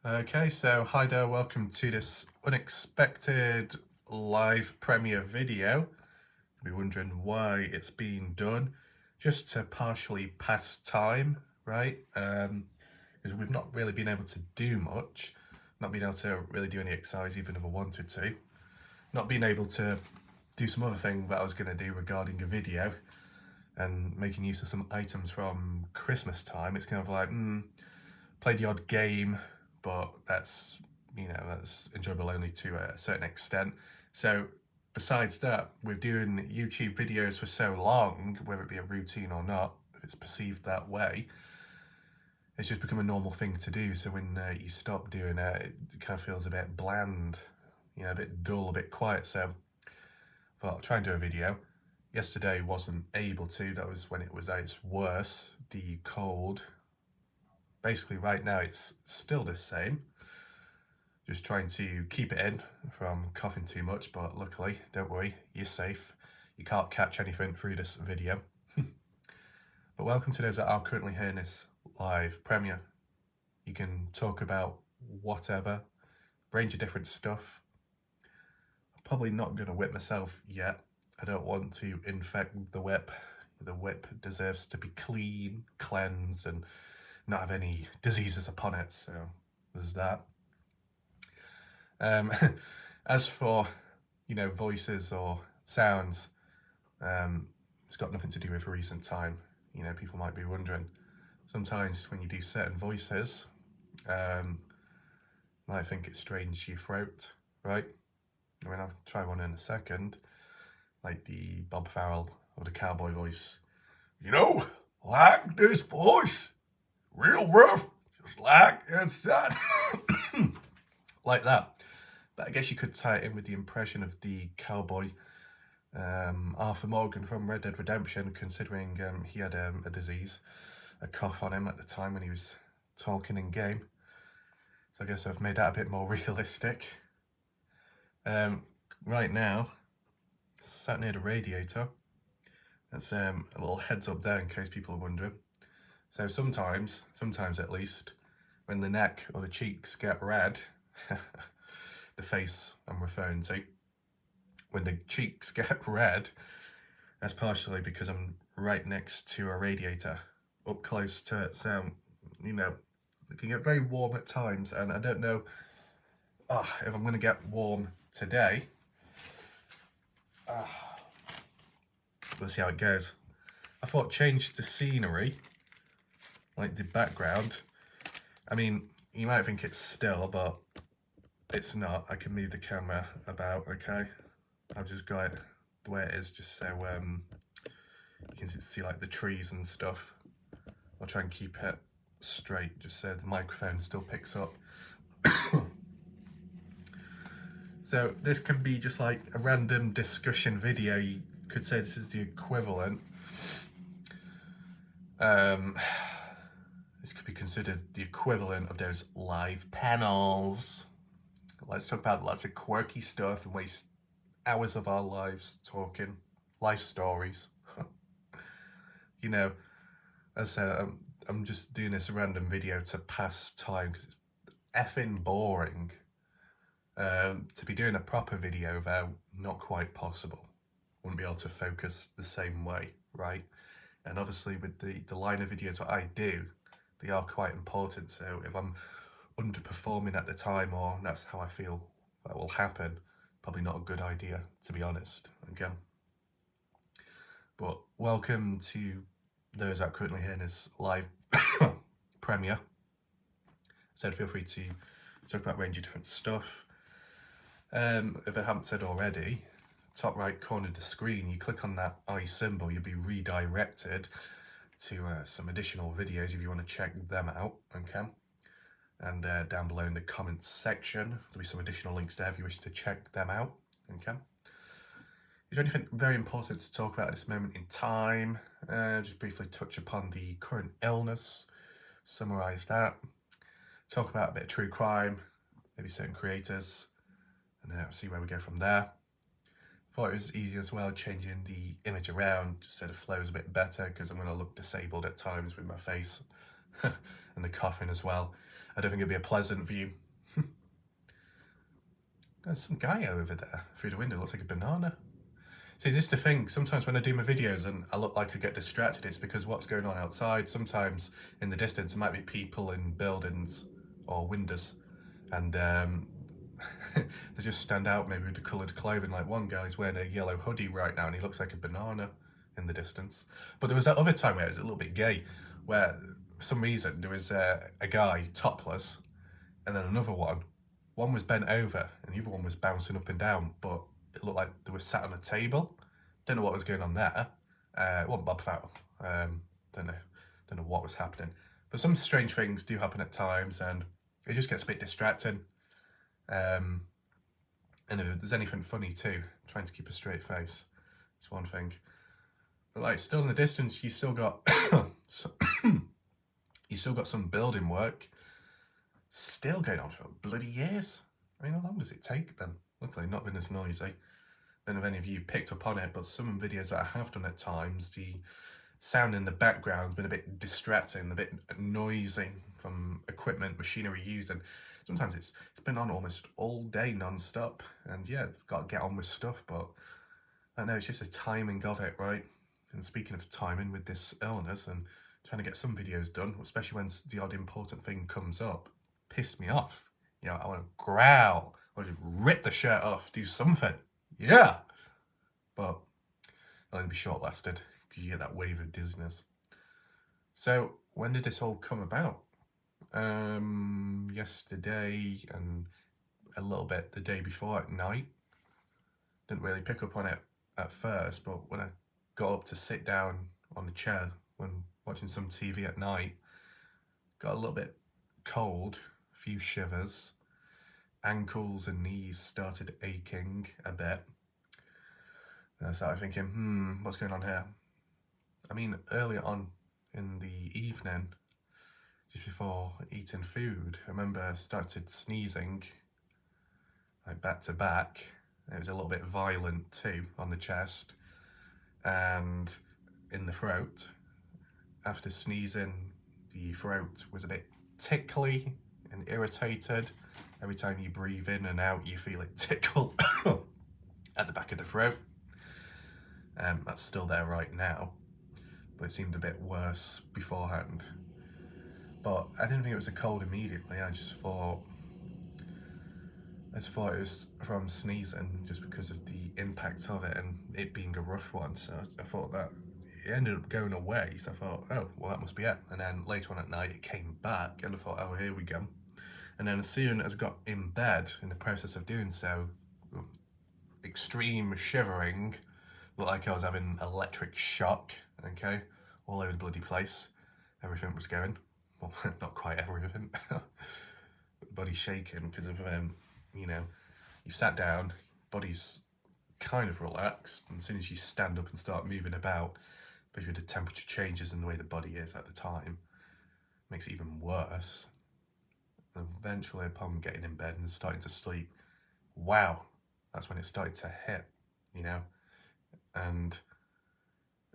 Okay, so hi there, welcome to this unexpected live premiere video. You'll be wondering why it's being done, just to partially pass time, right? Because we've not really been able to do much, not been able to really do any exercise even if I wanted to, not being able to do some other thing that I was going to do regarding a video and making use of some items from Christmas time. It's kind of like, play the odd game, but that's enjoyable only to a certain extent. So besides that, we're doing YouTube videos for so long, whether it be a routine or not, if it's perceived that way, it's just become a normal thing to do. So when you stop doing it, it kind of feels a bit bland, a bit dull, a bit quiet. So I thought I'll try and do a video. Yesterday wasn't able to, that was when it was at its worst, the cold. Basically right now it's still the same. Just trying to keep it in from coughing too much, but luckily, don't worry, you're safe. You can't catch anything through this video. But welcome to those that are currently hearing this live premiere. You can talk about whatever, range of different stuff. I'm probably not going to whip myself yet. I don't want to infect the whip. The whip deserves to be clean, cleansed, and not have any diseases upon it, so there's that. As for, voices or sounds, it's got nothing to do with recent time. People might be wondering. Sometimes when you do certain voices, might think it strains your throat, right? I mean, I'll try one in a second, like the Bob Farrell or the cowboy voice. Like this voice, real rough, just like inside, like that. But I guess you could tie it in with the impression of the cowboy, Arthur Morgan from Red Dead Redemption, considering he had a disease, a cough on him at the time when he was talking in game. So I guess I've made that a bit more realistic. Right now, sat near the radiator. That's a little heads up there in case people are wondering. So sometimes at least, when the neck or the cheeks get red, the face I'm referring to, when the cheeks get red, that's partially because I'm right next to a radiator, up close to it. So, it can get very warm at times, and I don't know if I'm going to get warm today. We'll see how it goes. I thought change the scenery, like the background. I mean, you might think it's still, but it's not. I can move the camera about, okay? I'll just go it the way it is, just so you can see like the trees and stuff. I'll try and keep it straight, just so the microphone still picks up. So this can be just like a random discussion video. You could say this is the equivalent. This could be considered the equivalent of those live panels. Let's talk about lots of quirky stuff and waste hours of our lives talking life stories. As I said, I'm just doing this random video to pass time because it's effing boring. To be doing a proper video, though, not quite possible. Wouldn't be able to focus the same way, right? And obviously with the line of videos that I do, they are quite important. So if I'm underperforming at the time, or that's how I feel that will happen, probably not a good idea, to be honest, again. But welcome to those that are currently hearing this live premiere. So feel free to talk about a range of different stuff. If I haven't said already, top right corner of the screen, you click on that eye symbol, you'll be redirected to some additional videos if you want to check them out, okay? And down below in the comments section, there'll be some additional links there if you wish to check them out, okay? Is there anything very important to talk about at this moment in time? Just briefly touch upon the current illness, summarise that, talk about a bit of true crime, maybe certain creators, and see where we go from there. Thought it was easy as well changing the image around just so the flow is a bit better, because I'm going to look disabled at times with my face and the coughing as well. I don't think it'd be a pleasant view. There's some guy over there through the window, looks like a banana. See, this is the thing, sometimes when I do my videos and I look like I get distracted, it's because what's going on outside. Sometimes in the distance there might be people in buildings or windows, and they just stand out maybe with the coloured clothing. Like one guy's wearing a yellow hoodie right now and he looks like a banana in the distance. But there was that other time where it was a little bit gay, where for some reason there was a guy topless, and then another one. One was bent over and the other one was bouncing up and down, but it looked like they were sat on a table. Don't know what was going on there. It wasn't Bob Farrell. Don't know what was happening. But some strange things do happen at times, and it just gets a bit distracting. And if there's anything funny too, trying to keep a straight face, it's one thing. But like, still in the distance, you still got you still got some building work still going on for bloody years. I mean, how long does it take them? Luckily, not been as noisy. I don't know if any of you picked up on it, but some videos that I have done at times, the sound in the background's been a bit distracting, a bit noisy from equipment, machinery used, and sometimes it's been on almost all day non-stop. And yeah, it's got to get on with stuff, but I don't know, it's just the timing of it, right? And speaking of timing with this illness and trying to get some videos done, especially when the odd important thing comes up, pissed me off. You know, I want to growl, I want to rip the shirt off, do something. Yeah. But it'll only be short-lasted because you get that wave of dizziness. So when did this all come about? Yesterday and a little bit the day before at night. Didn't really pick up on it at first, but when I got up to sit down on the chair when watching some TV at night, got a little bit cold, a few shivers, ankles and knees started aching a bit. And I started thinking, what's going on here? I mean, earlier on in the evening, just before eating food, I remember I started sneezing, like back to back. It was a little bit violent too, on the chest and in the throat. After sneezing, the throat was a bit tickly and irritated. Every time you breathe in and out, you feel it tickle at the back of the throat. That's still there right now, but it seemed a bit worse beforehand. But I didn't think it was a cold immediately. I just thought it was from sneezing, just because of the impact of it and it being a rough one. So I thought that it ended up going away. So I thought, oh, well, that must be it. And then later on at night, it came back, and I thought, oh, here we go. And then as soon as I got in bed, in the process of doing so, extreme shivering, looked like I was having electric shock, okay, all over the bloody place. Everything was going, well, not quite everything, body shaking because of, you know, you've sat down, body's kind of relaxed, and as soon as you stand up and start moving about, especially with the temperature changes and the way the body is at the time, it makes it even worse. And eventually, upon getting in bed and starting to sleep, wow, that's when it started to hit, you know. And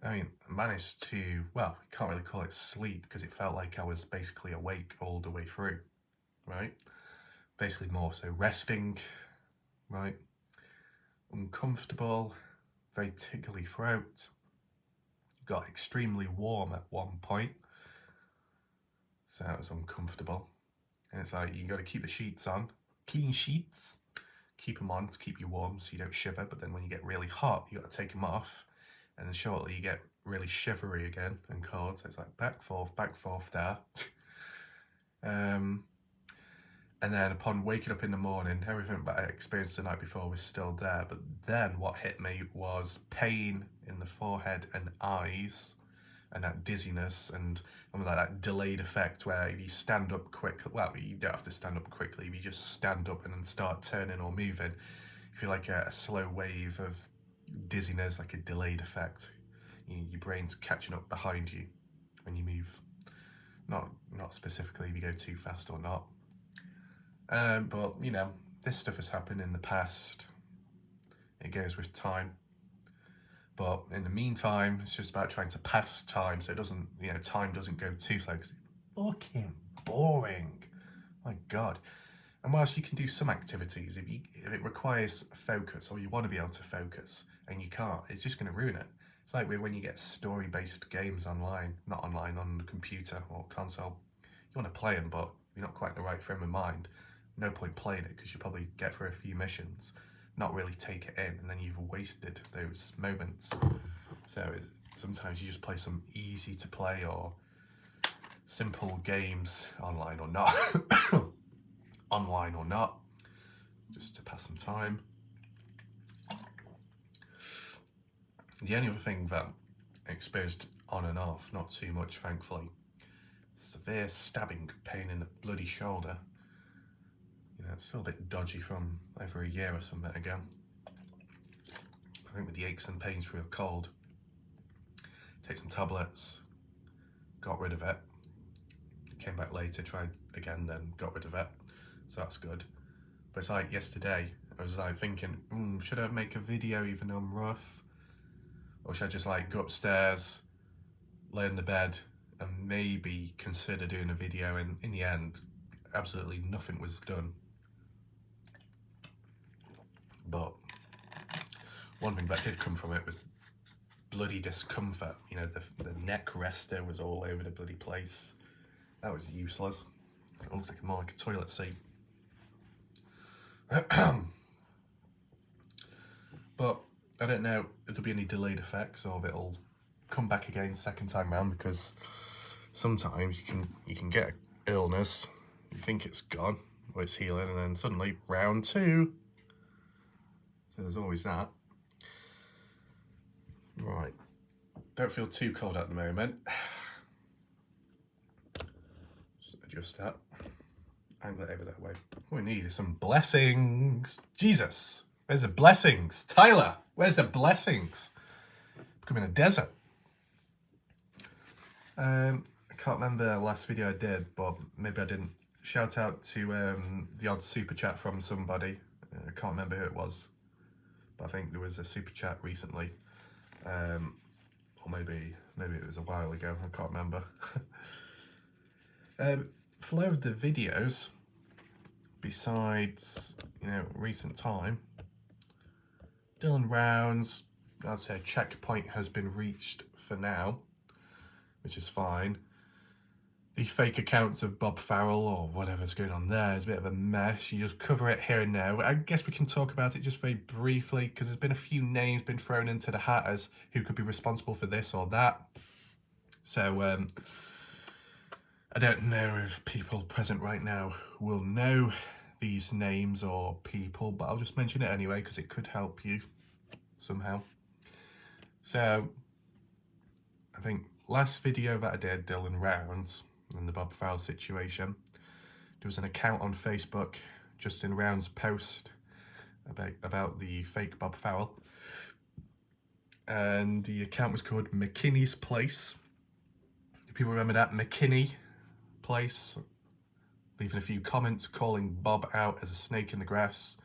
I mean, I managed to, well, I can't really call it sleep because it felt like I was basically awake all the way through, right? Basically more so resting, right? Uncomfortable, very tickly throat, got extremely warm at one point, so that was uncomfortable. And it's like, you got to keep the sheets on, clean sheets, keep them on to keep you warm so you don't shiver, but then when you get really hot, you got to take them off, and then shortly you get really shivery again and cold, so it's like back, forth there. And then upon waking up in the morning, everything that I experienced the night before was still there, but then what hit me was pain in the forehead and eyes, and that dizziness, and almost like that delayed effect where if you stand up quick, well, you don't have to stand up quickly, if you just stand up and then start turning or moving, you feel like a slow wave of dizziness, like a delayed effect. Your brain's catching up behind you when you move. Not specifically if you go too fast or not. But, you know, this stuff has happened in the past. It goes with time. But in the meantime, it's just about trying to pass time so it doesn't, you know, time doesn't go too slow, because it's fucking boring. My God. And whilst you can do some activities, if it requires focus, or you want to be able to focus and you can't, it's just going to ruin it. It's like when you get story-based games online, not online, on the computer or console. You want to play them, but you're not quite in the right frame of mind. No point playing it, because you probably get through a few missions, not really take it in, and then you've wasted those moments. So sometimes you just play some easy to play or simple games, online or not, online or not, just to pass some time. The only other thing that I experienced on and off, not too much thankfully, severe stabbing pain in the bloody shoulder. You know, it's still a bit dodgy from over a year or something ago. I think with the aches and pains through a cold, take some tablets, got rid of it. Came back later, tried again, then got rid of it. So that's good. But it's like yesterday, I was like thinking, should I make a video even though I'm rough? Or should I just like go upstairs, lay in the bed, and maybe consider doing a video? And in the end, absolutely nothing was done. But one thing that did come from it was bloody discomfort. You know, the neck rester was all over the bloody place. That was useless. It looks like more like a toilet seat. But I don't know if there'll be any delayed effects or if it'll come back again second time round, because sometimes you can get illness, you think it's gone or it's healing, and then suddenly round two. So there's always that. Right. Don't feel too cold at the moment. Adjust that, angle it over that way. What we need is some blessings. Jesus, where's the blessings? Tyler, where's the blessings? Becoming a desert. I can't remember the last video I did, but maybe I didn't. Shout out to the odd super chat from somebody. I can't remember who it was, but I think there was a super chat recently, or maybe it was a while ago. I can't remember. Flow of the videos, besides, you know, recent time, Dylan Rounds, I'd say checkpoint has been reached for now, which is fine. The fake accounts of Bob Farrell or whatever's going on there is a bit of a mess. You just cover it here and now. I guess we can talk about it just very briefly, because there's been a few names been thrown into the hat as who could be responsible for this or that. So, I don't know if people present right now will know these names or people, but I'll just mention it anyway because it could help you somehow. So, I think last video that I did, Dylan Rounds and the Bob Farrell situation, there was an account on Facebook, Justin Rounds post about the fake Bob Farrell, and the account was called McKinney's Place. Do people remember that? McKinney Place, leaving a few comments calling Bob out as a snake in the grass,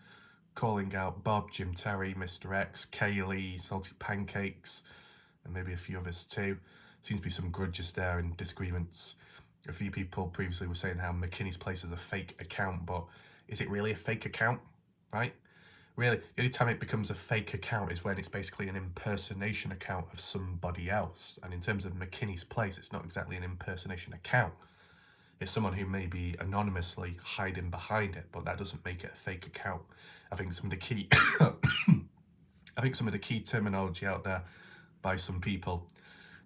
calling out Bob, Jim Terry, Mr. X, Kaylee, Salty Pancakes, and maybe a few others too. Seems to be some grudges there and disagreements. A few people previously were saying how McKinney's Place is a fake account, but is it really a fake account, right? Really, the only time it becomes a fake account is when it's basically an impersonation account of somebody else. And in terms of McKinney's Place, it's not exactly an impersonation account. It's someone who may be anonymously hiding behind it, but that doesn't make it a fake account. I think some of the key, I think some of the key terminology out there by some people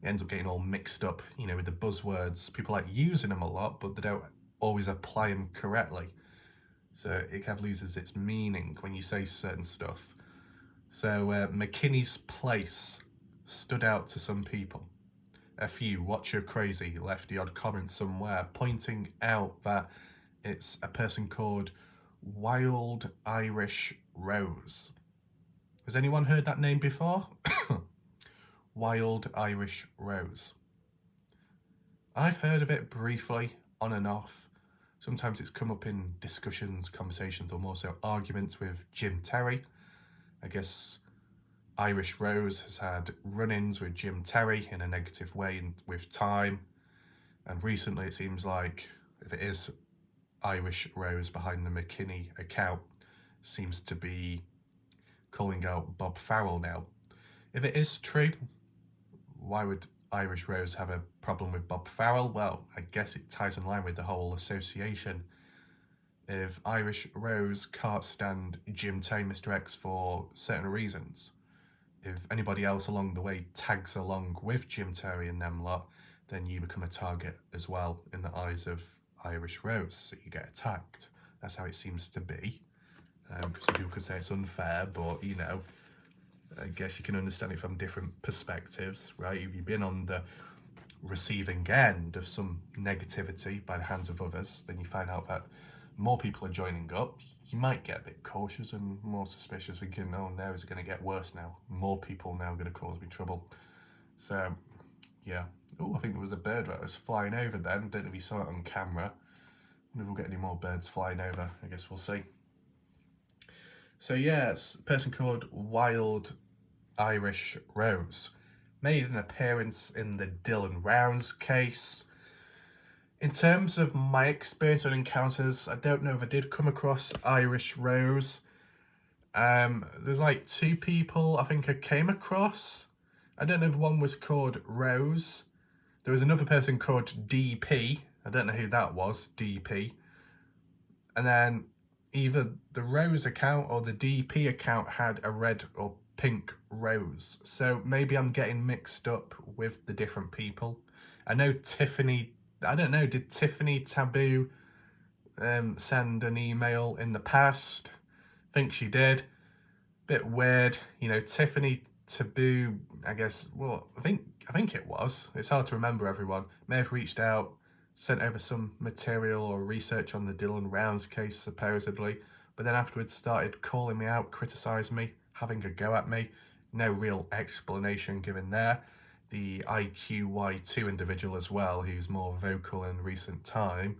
ends up getting all mixed up, you know, with the buzzwords. People like using them a lot, but they don't always apply them correctly. So it kind of loses its meaning when you say certain stuff. So McKinney's Place stood out to some people. A few, Watch Your Crazy, left the odd comment somewhere pointing out that it's a person called Wild Irish Rose. Has anyone heard that name before? Wild Irish Rose. I've heard of it briefly, on and off. Sometimes it's come up in discussions, conversations, or more so arguments with Jim Terry. I guess Irish Rose has had run-ins with Jim Terry in a negative way with time. And recently it seems like, if it is Irish Rose behind the McKinney account seems to be calling out Bob Farrell now. If it is true, why would Irish Rose have a problem with Bob Farrell? Well, I guess it ties in line with the whole association. If Irish Rose can't stand Jim Tay, Mr. X, for certain reasons, if anybody else along the way tags along with Jim Terry and them lot, then you become a target as well in the eyes of Irish Rose, so you get attacked. That's how it seems to be. Because some people could say it's unfair, but you know, I guess you can understand it from different perspectives, right? If you've been on the receiving end of some negativity by the hands of others, then you find out that more people are joining up. You might get a bit cautious and more suspicious, thinking, oh, now it's going to get worse now. More people now are going to cause me trouble. So, yeah. Oh, I think there was a bird that was flying over then. Don't know if you saw it on camera. I wonder if we'll get any more birds flying over. I guess we'll see. So, yes, a person called Wild Irish Rose made an appearance in the Dylan Rounds case. In terms of my experience and encounters, I don't know if I did come across Irish Rose. There's like 2 people I think I came across. I don't know if one was called Rose. There was another person called DP. I don't know who that was, DP. And then either the Rose account or the DP account had a red or pink rose. So maybe I'm getting mixed up with the different people. I know Tiffany... I don't know, did Tiffany Taboo send an email in the past? I think she did. Bit weird, you know, Tiffany Taboo, I guess, well, I think it was. It's hard to remember everyone. May have reached out, sent over some material or research on the Dylan Rounds case, supposedly, but then afterwards started calling me out, criticising me, having a go at me. No real explanation given there. The IQY2 individual as well, who's more vocal in recent time,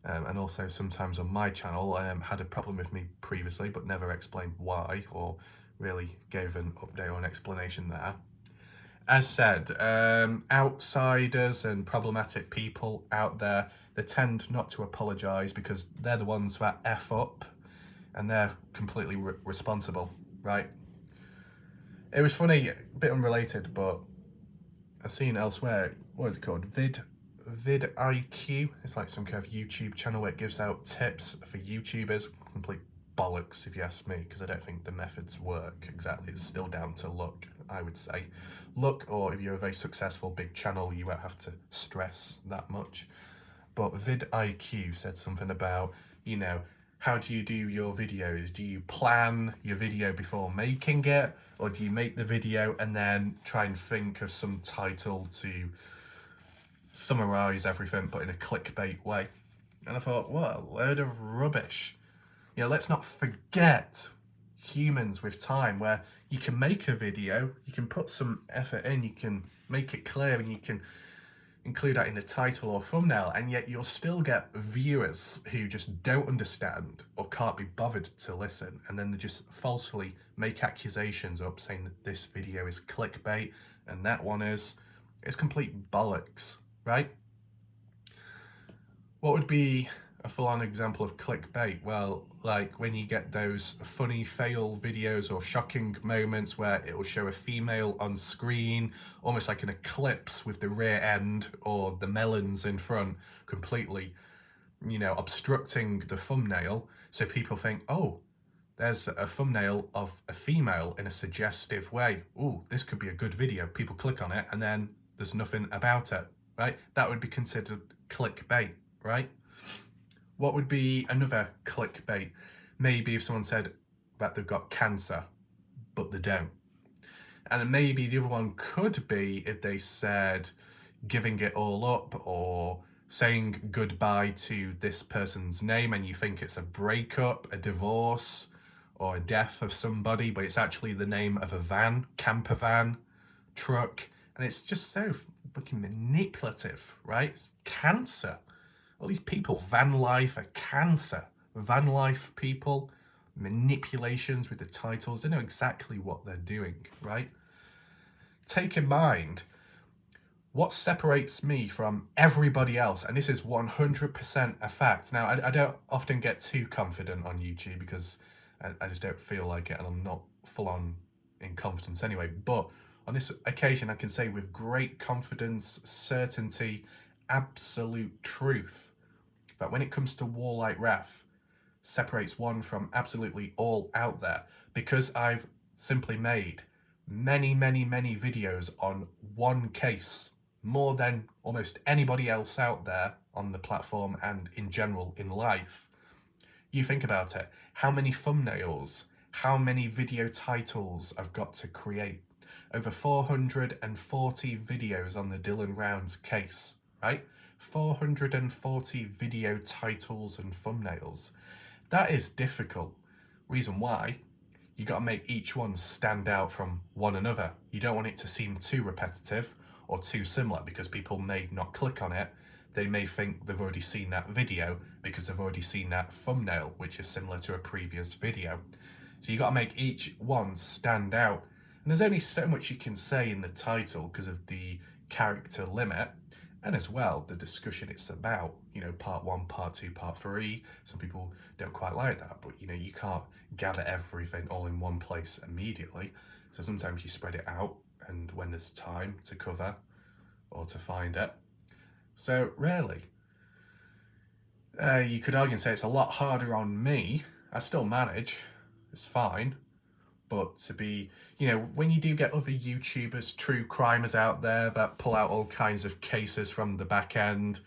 and also sometimes on my channel, had a problem with me previously, but never explained why, or really gave an update or an explanation there. As said, outsiders and problematic people out there, they tend not to apologise because they're the ones that F up, and they're completely responsible, right? It was funny, a bit unrelated, but I've seen elsewhere, what is it called? VidIQ. It's like some kind of YouTube channel where it gives out tips for YouTubers. Complete bollocks, if you ask me, because I don't think the methods work exactly. It's still down to luck, I would say. Luck, or if you're a very successful big channel, you won't have to stress that much. But VidIQ said something about, you know, how do you do your videos? Do you plan your video before making it? Or do you make the video and then try and think of some title to summarise everything, but in a clickbait way? And I thought, what a load of rubbish. You know, let's not forget humans with time, where you can make a video, you can put some effort in, you can make it clear, and you can include that in the title or thumbnail, and yet you'll still get viewers who just don't understand or can't be bothered to listen, and then they just falsely make accusations up saying that this video is clickbait and that one is. It's complete bollocks, right? What would be a full-on example of clickbait? Well, like when you get those funny fail videos or shocking moments where it will show a female on screen, almost like an eclipse with the rear end or the melons in front completely, you know, obstructing the thumbnail. So people think, oh, there's a thumbnail of a female in a suggestive way. Ooh, this could be a good video. People click on it and then there's nothing about it, right? That would be considered clickbait, right? What would be another clickbait? Maybe if someone said that they've got cancer, but they don't. And maybe the other one could be if they said giving it all up or saying goodbye to this person's name and you think it's a breakup, a divorce, or a death of somebody, but it's actually the name of a van, camper van, truck. And it's just so fucking manipulative, right? It's cancer. All these people, van life, are cancer. Van life people, manipulations with the titles, they know exactly what they're doing, right? Take in mind, what separates me from everybody else, and this is 100% a fact. Now, I don't often get too confident on YouTube because I just don't feel like it, and I'm not full on in confidence anyway. But on this occasion, I can say with great confidence, certainty, absolute truth, that when it comes to Warlight Ref, separates one from absolutely all out there, because I've simply made many videos on one case, more than almost anybody else out there on the platform and in general in life. You think about it, how many thumbnails, how many video titles I've got to create. Over 440 videos on the Dylan Rounds case, right? 440 video titles and thumbnails. That is difficult. Reason why, you got to make each one stand out from one another. You don't want it to seem too repetitive or too similar, because people may not click on it. They may think they've already seen that video because they've already seen that thumbnail, which is similar to a previous video. So you got to make each one stand out. And there's only so much you can say in the title because of the character limit, and as well the discussion it's about. You know, part 1, part 2, part 3. Some people don't quite like that, but you know, you can't gather everything all in one place immediately. So sometimes you spread it out, and when there's time to cover or to find it. So really, you could argue and say it's a lot harder on me. I still manage, it's fine. But to be, you know, when you do get other YouTubers, true crimers out there that pull out all kinds of cases from the back end,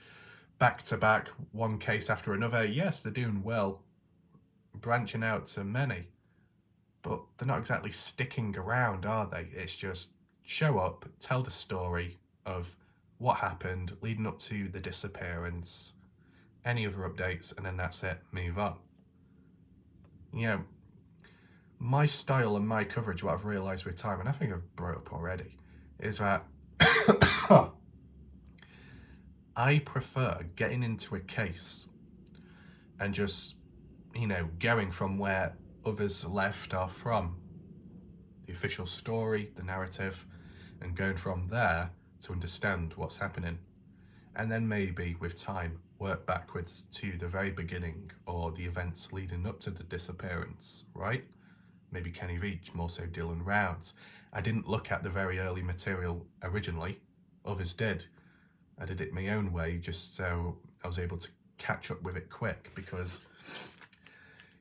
back to back, one case after another, yes, they're doing well, branching out to many, but they're not exactly sticking around, are they? It's just show up, tell the story of what happened leading up to the disappearance, any other updates, and then that's it, move on. You know, my style and my coverage, what I've realised with time, and I think I've brought up already, is that I prefer getting into a case and just, you know, going from where others left off from, the official story, the narrative, and going from there to understand what's happening. And then maybe with time work backwards to the very beginning or the events leading up to the disappearance, right? Maybe Kenny Veach, more so Dylan Rounds. I didn't look at the very early material originally, others did. I did it my own way just so I was able to catch up with it quick, because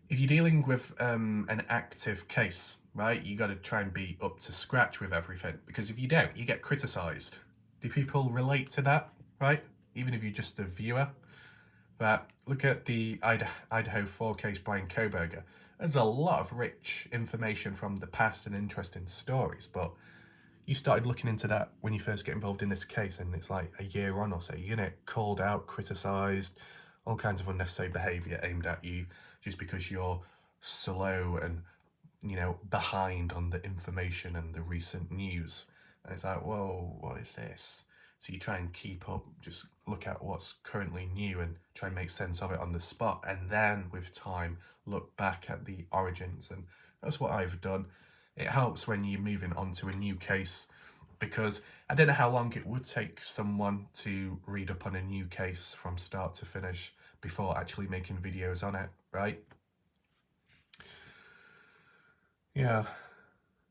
if you're dealing with an active case, right, you got to try and be up to scratch with everything, because if you don't, you get criticised. Do people relate to that, right? Even if you're just a viewer. But look at the Idaho 4 case, Brian Koberger. There's a lot of rich information from the past and interesting stories, but you started looking into that when you first get involved in this case, and it's like a year on or so, you're gonna get called out, criticised, all kinds of unnecessary behaviour aimed at you just because you're slow and, you know, behind on the information and the recent news. And it's like, whoa, what is this? So you try and keep up, just look at what's currently new and try and make sense of it on the spot. And then with time, look back at the origins. And that's what I've done. It helps when you're moving on to a new case, because I don't know how long it would take someone to read up on a new case from start to finish before actually making videos on it, right? Yeah.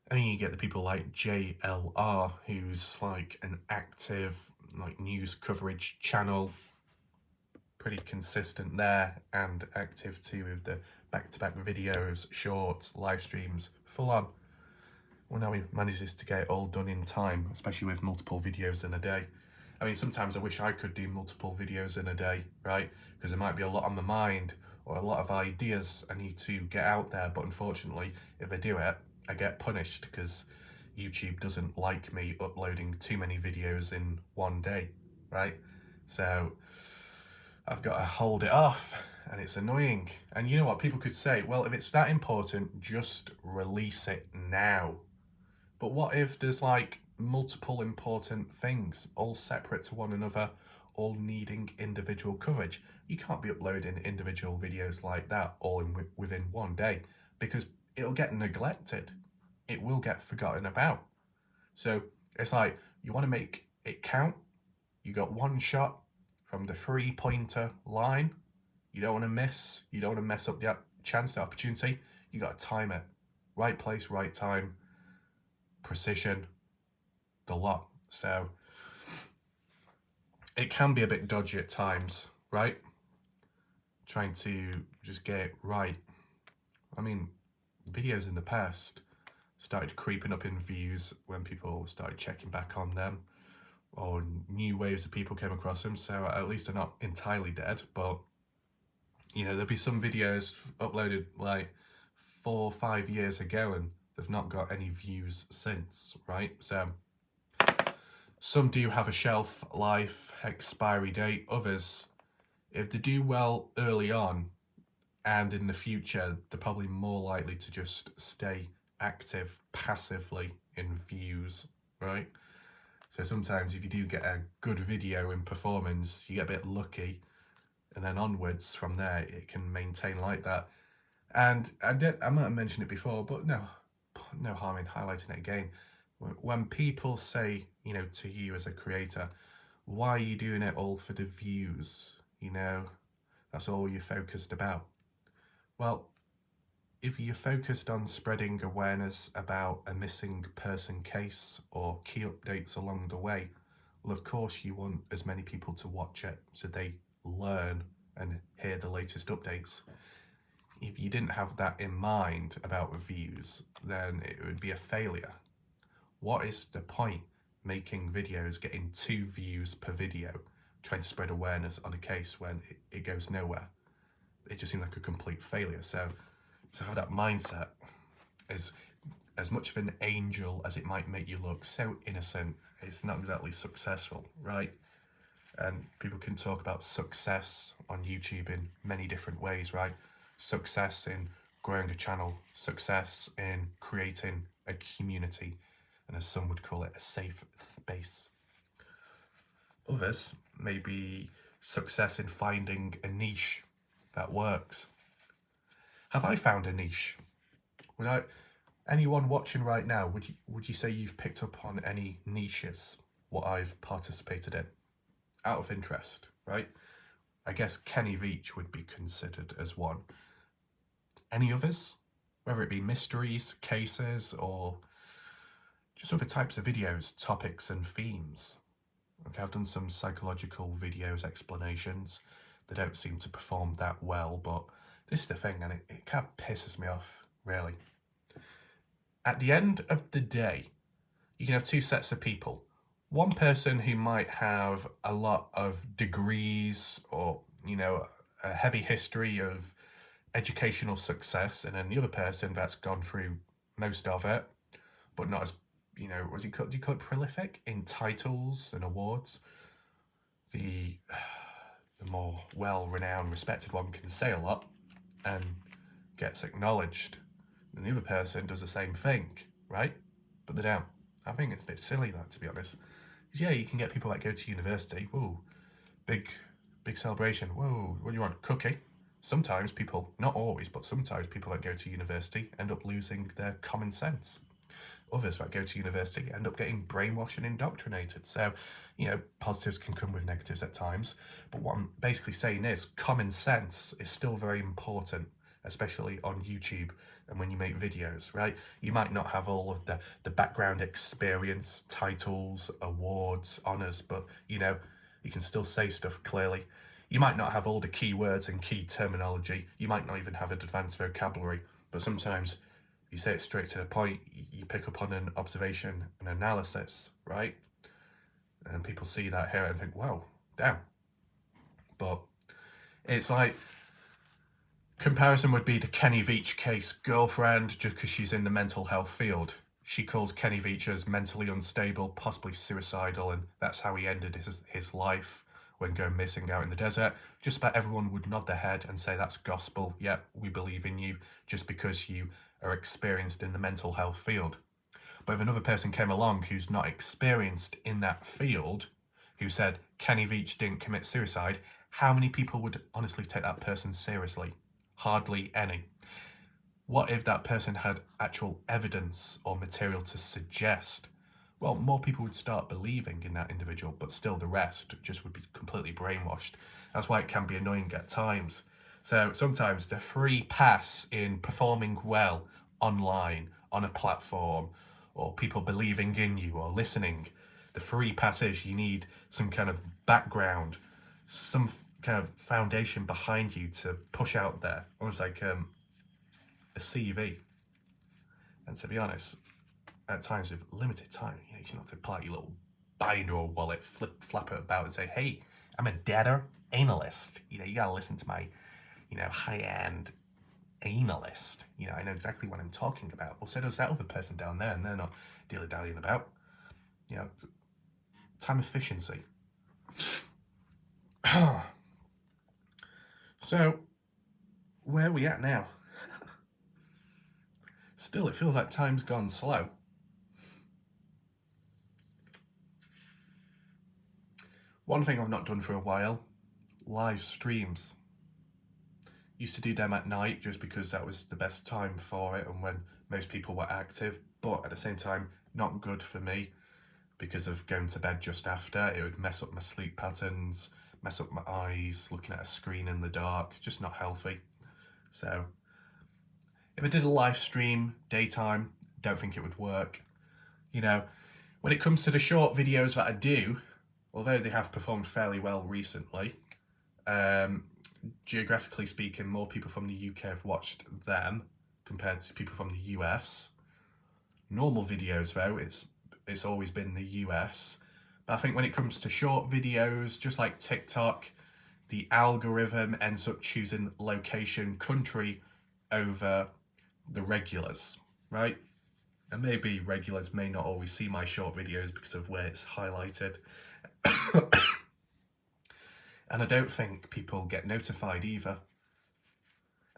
I mean, you get the people like JLR, who's like an active like news coverage channel, pretty consistent there, and active too with the back-to-back videos, shorts, live streams, full on. Well, now he manages to get it all done in time, especially with multiple videos in a day. I mean, sometimes I wish I could do multiple videos in a day, right? Because there might be a lot on my mind or a lot of ideas I need to get out there, but unfortunately, if I do it, I get punished because YouTube doesn't like me uploading too many videos in one day, right? So I've got to hold it off, and it's annoying. And you know what? People could say, well, if it's that important, just release it now. But what if there's like multiple important things, all separate to one another, all needing individual coverage? You can't be uploading individual videos like that all within one day, because it'll get neglected. It will get forgotten about. So it's like, you want to make it count, You got one shot from the 3-pointer line. You don't want to miss. You don't want to mess up the chance, the opportunity. You got to time it. Right place, right time, precision, the lot. So it can be a bit dodgy at times, right? Trying to just get it right. I mean, videos in the past started creeping up in views when people started checking back on them, or new waves of people came across them. So at least they're not entirely dead, but you know, there'll be some videos uploaded like 4 or 5 years ago and they've not got any views since, right? So some do have a shelf life expiry date. Others, if they do well early on and in the future, they're probably more likely to just stay active passively in views, right? So sometimes if you do get a good video in performance, you get a bit lucky, and then onwards from there, it can maintain like that. And I might have mentioned it before, but no harm in highlighting it again. When people say, you know, to you as a creator, why are you doing it all for the views? You know, that's all you're focused about. Well, if you're focused on spreading awareness about a missing person case or key updates along the way, well, of course you want as many people to watch it so they learn and hear the latest updates. If you didn't have that in mind about views, then it would be a failure. What is the point making videos getting 2 views per video, trying to spread awareness on a case when it goes nowhere? It just seemed like a complete failure. So have that mindset is as much of an angel as it might make you look, so innocent, it's not exactly successful, right? And people can talk about success on YouTube in many different ways, right? Success in growing a channel, success in creating a community, and as some would call it, a safe space. Others may be success in finding a niche that works. Have I found a niche? Anyone watching right now, would you say you've picked up on any niches, what I've participated in? Out of interest, right? I guess Kenny Veach would be considered as one. Any others? Whether it be mysteries, cases, or just other types of videos, topics and themes. Okay, I've done some psychological videos, explanations. They don't seem to perform that well, but this is the thing, and it kind of pisses me off, really. At the end of the day, you can have 2 sets of people. One person who might have a lot of degrees or, you know, a heavy history of educational success, and then the other person that's gone through most of it, but not as, you know, do you call it prolific in titles and awards? The more well-renowned, respected one can say a lot and gets acknowledged, and the other person does the same thing, right? But they don't. I think it's a bit silly, that, to be honest. Because, yeah, you can get people that go to university, whoa, big celebration, whoa, what do you want, cookie? Sometimes people, not always, but sometimes people that go to university end up losing their common sense. Others that go to university end up getting brainwashed and indoctrinated. So, you know, positives can come with negatives at times. But what I'm basically saying is common sense is still very important, especially on YouTube and when you make videos, right? You might not have all of the background experience, titles, awards, honours, but, you know, you can still say stuff clearly. You might not have all the keywords and key terminology. You might not even have an advanced vocabulary, but sometimes you say it straight to the point, you pick up on an observation and analysis, right? And people see that here and think, wow, damn. But it's like, comparison would be the Kenny Veach case. Girlfriend, just because she's in the mental health field, she calls Kenny Veach as mentally unstable, possibly suicidal, and that's how he ended his life when going missing out in the desert. Just about everyone would nod their head and say that's gospel. Yep, we believe in you just because you are experienced in the mental health field. But if another person came along who's not experienced in that field, who said Kenny Veach didn't commit suicide, how many people would honestly take that person seriously? Hardly any. What if that person had actual evidence or material to suggest well, more people would start believing in that individual, but still the rest just would be completely brainwashed. That's why it can be annoying at times. So sometimes the free pass in performing well online, on a platform, or people believing in you or listening, the free pass is you need some kind of background, some kind of foundation behind you to push out there, almost like a CV. And to be honest, at times with limited time, you don't have to pull out your little binder or wallet, flap it about and say, hey, I'm a data analyst. You gotta listen to my, high-end analyst. I know exactly what I'm talking about. Well, so does that other person down there, and they're not dilly-dallying about. Time efficiency. So, where are we at now? Still, it feels like time's gone slow. One thing I've not done for a while, live streams. Used to do them at night just because that was the best time for it and when most people were active, but at the same time, not good for me because of going to bed just after. It would mess up my sleep patterns, mess up my eyes, looking at a screen in the dark, just not healthy. So if I did a live stream daytime, don't think it would work. When it comes to the short videos that I do, although they have performed fairly well recently, geographically speaking, more people from the UK have watched them compared to people from the US. Normal videos, though, it's always been the US. But I think when it comes to short videos, just like TikTok, the algorithm ends up choosing location, country over the regulars, right? And maybe regulars may not always see my short videos because of where it's highlighted. And I don't think people get notified either.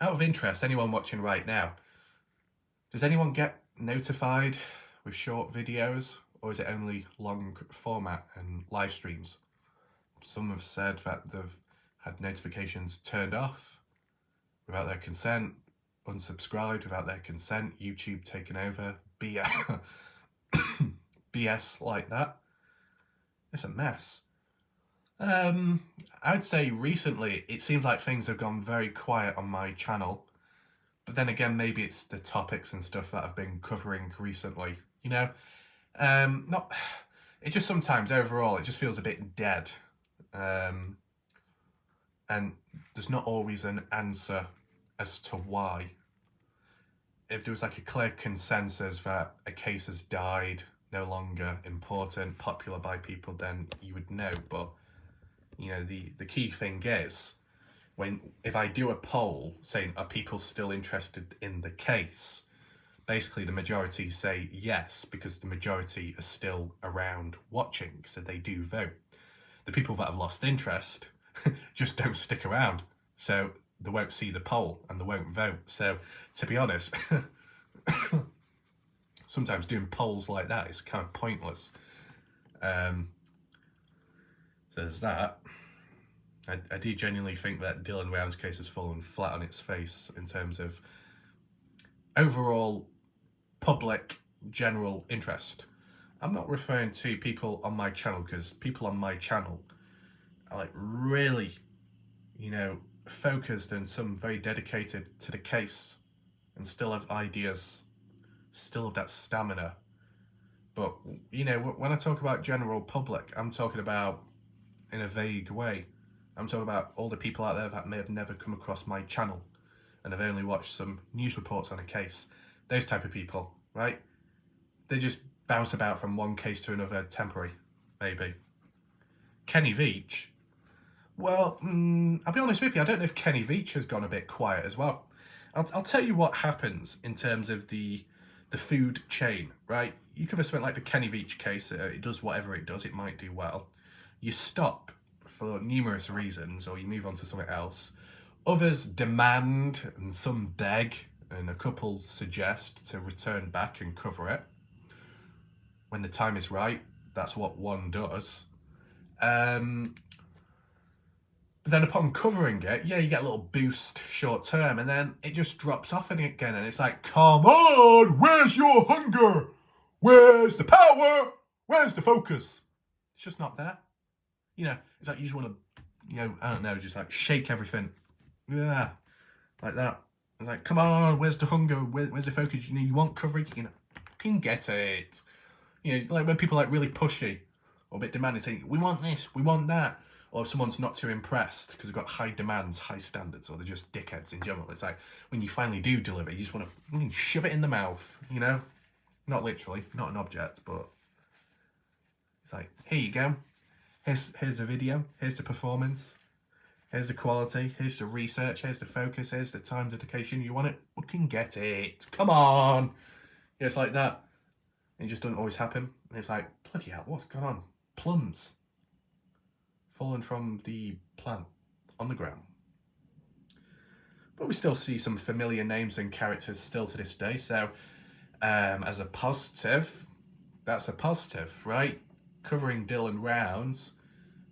Out of interest, anyone watching right now, does anyone get notified with short videos, or is it only long format and live streams? Some have said that they've had notifications turned off without their consent, unsubscribed without their consent, YouTube taken over, BS like that. It's a mess. I'd say recently it seems like things have gone very quiet on my channel, but then again, maybe it's the topics and stuff that I've been covering recently, it just sometimes overall it just feels a bit dead, and there's not always an answer as to why. If there was like a clear consensus that a case has died, no longer important, popular by people, then you would know. But the key thing is, if I do a poll saying, are people still interested in the case, basically the majority say yes, because the majority are still around watching, so they do vote. The people that have lost interest just don't stick around, so they won't see the poll and they won't vote. So to be honest, sometimes doing polls like that is kind of pointless. So there's that. I do genuinely think that Dylan Brown's case has fallen flat on its face in terms of overall public general interest. I'm not referring to people on my channel, because people on my channel are like really, focused and some very dedicated to the case and still have ideas, still have that stamina. But, when I talk about general public, I'm talking about in a vague way. I'm talking about all the people out there that may have never come across my channel and have only watched some news reports on a case. Those type of people, right? They just bounce about from one case to another, temporary, maybe. Kenny Veach, well, I'll be honest with you, I don't know if Kenny Veach has gone a bit quiet as well. I'll tell you what happens in terms of the food chain, right? You could have spent like the Kenny Veach case, it does whatever it does, it might do well. You stop for numerous reasons, or you move on to something else. Others demand, and some beg, and a couple suggest to return back and cover it. When the time is right, that's what one does. But then upon covering it, you get a little boost short term, and then it just drops off again, and it's like, come on, where's your hunger? Where's the power? Where's the focus? It's just not there. You know, it's like you just want to, you know, I don't know, just like shake everything. Yeah, like that. It's like, come on, where's the hunger? Where's the focus? You know, you want coverage, you know, can get it. You know, like when people are like really pushy or a bit demanding, saying, we want this, we want that. Or if someone's not too impressed because they've got high demands, high standards, or they're just dickheads in general. It's like, when you finally do deliver, you just want to shove it in the mouth, you know? Not literally, not an object, but it's like, here you go. Here's the video, here's the performance, here's the quality, here's the research, here's the focus, here's the time dedication. You want it? We can get it. Come on. Yeah, it's like that. It just doesn't always happen. And it's like, bloody hell, what's going on? Plums fallen from the plant on the ground. But we still see some familiar names and characters still to this day. So as a positive, that's a positive, right? Covering Dylan Rounds,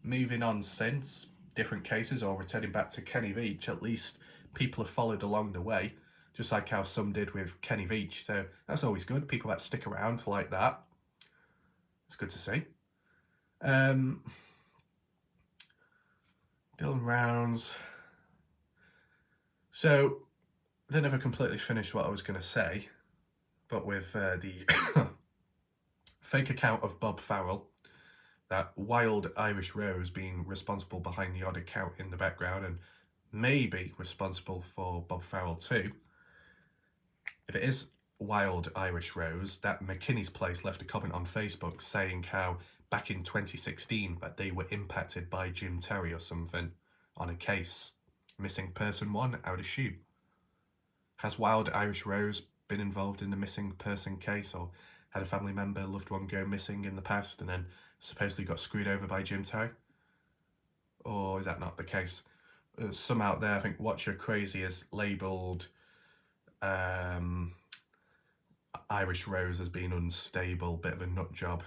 moving on since, different cases, or returning back to Kenny Veach, at least people have followed along the way, just like how some did with Kenny Veach. So that's always good. People that stick around like that. It's good to see. Dylan Rounds. So, I don't know if I completely finished what I was going to say, but with the fake account of Bob Farrell, that wild Irish Rose being responsible behind the odd account in the background and maybe responsible for Bob Farrell too. If it is wild Irish Rose, that McKinney's Place left a comment on Facebook saying how back in 2016 that they were impacted by Jim Terry or something on a case. Missing person 1, I would assume. Has wild Irish Rose been involved in the missing person case, or had a family member, loved one go missing in the past and then supposedly got screwed over by Jim Terry? Or is that not the case? Some out there, I think Watch Your Crazy is labelled Irish Rose as being unstable, bit of a nut job.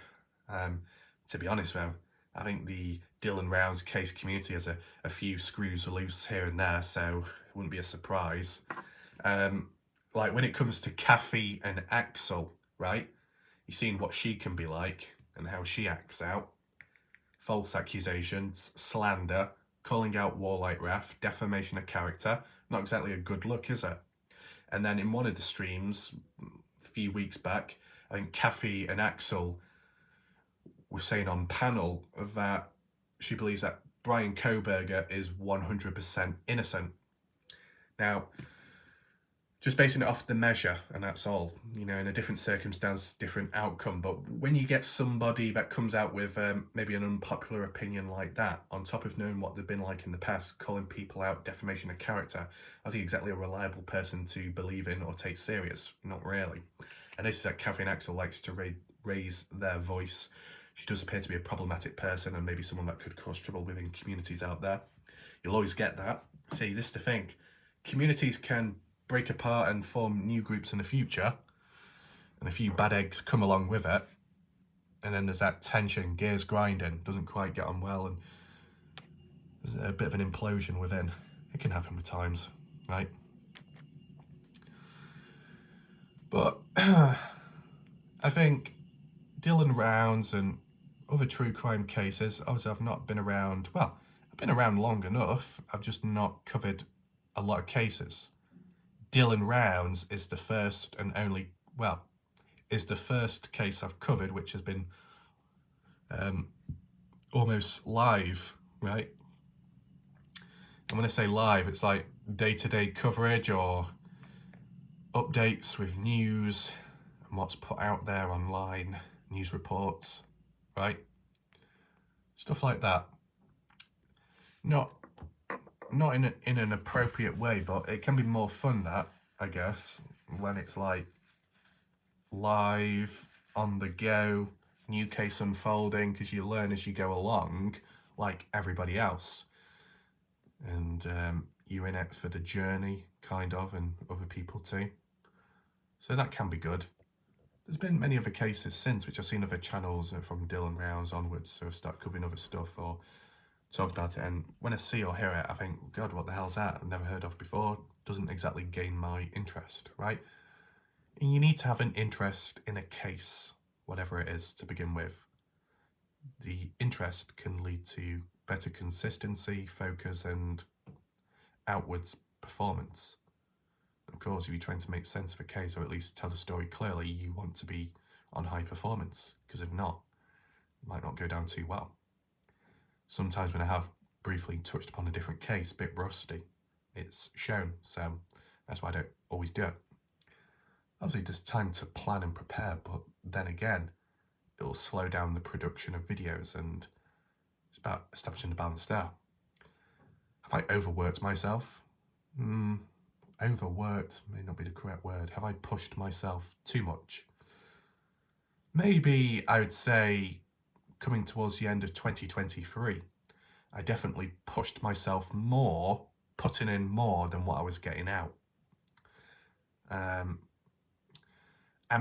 To be honest though, I think the Dylan Rounds case community has a few screws loose here and there, so it wouldn't be a surprise. Like when it comes to Kathy and Axel, right? You've seen what she can be like and how she acts out. False accusations, slander, calling out Warlight Raff, defamation of character. Not exactly a good look, is it? And then in one of the streams a few weeks back, I think Kathy and Axel were saying on panel that she believes that Brian Koberger is 100% innocent. Now, just basing it off the measure, and that's all. You know, in a different circumstance, different outcome. But when you get somebody that comes out with maybe an unpopular opinion like that, on top of knowing what they've been like in the past, calling people out, defamation of character, are they exactly a reliable person to believe in or take serious? Not really. And this is that Kathy and Axel likes to raise their voice. She does appear to be a problematic person and maybe someone that could cause trouble within communities out there. You'll always get that. See, this is the thing. Communities can break apart and form new groups in the future, and a few bad eggs come along with it, and then there's that tension, gears grinding, doesn't quite get on well, and there's a bit of an implosion within. It can happen with times, right? But I think Dylan Rounds and other true crime cases, obviously I've not been around, well, I've been around long enough, I've just not covered a lot of cases. Dylan Rounds is the first and only, well, is the first case I've covered which has been almost live, right? And when I say live, it's like day-to-day coverage or updates with news and what's put out there online, news reports, right? Stuff like that. Not in an appropriate way, but it can be more fun, that, I guess, when it's like live, on the go, new case unfolding, because you learn as you go along, like everybody else. And you're in it for the journey, kind of, and other people too. So that can be good. There's been many other cases since, which I've seen other channels from Dylan Rounds onwards, so I've started covering other stuff or talk about it, and when I see or hear it, I think, God, what the hell's that? I've never heard of before. Doesn't exactly gain my interest, right? And you need to have an interest in a case, whatever it is, to begin with. the interest can lead to better consistency, focus, and outwards performance. Of course, if you're trying to make sense of a case, or at least tell the story clearly, you want to be on high performance, because if not, it might not go down too well. Sometimes when I have briefly touched upon a different case, a bit rusty, it's shown, so that's why I don't always do it. Obviously, there's time to plan and prepare, but then again, it will slow down the production of videos, and it's about establishing the balance there. Have I overworked myself? Overworked may not be the correct word. Have I pushed myself too much? Maybe I would say coming towards the end of 2023, I definitely pushed myself more, putting in more than what I was getting out. I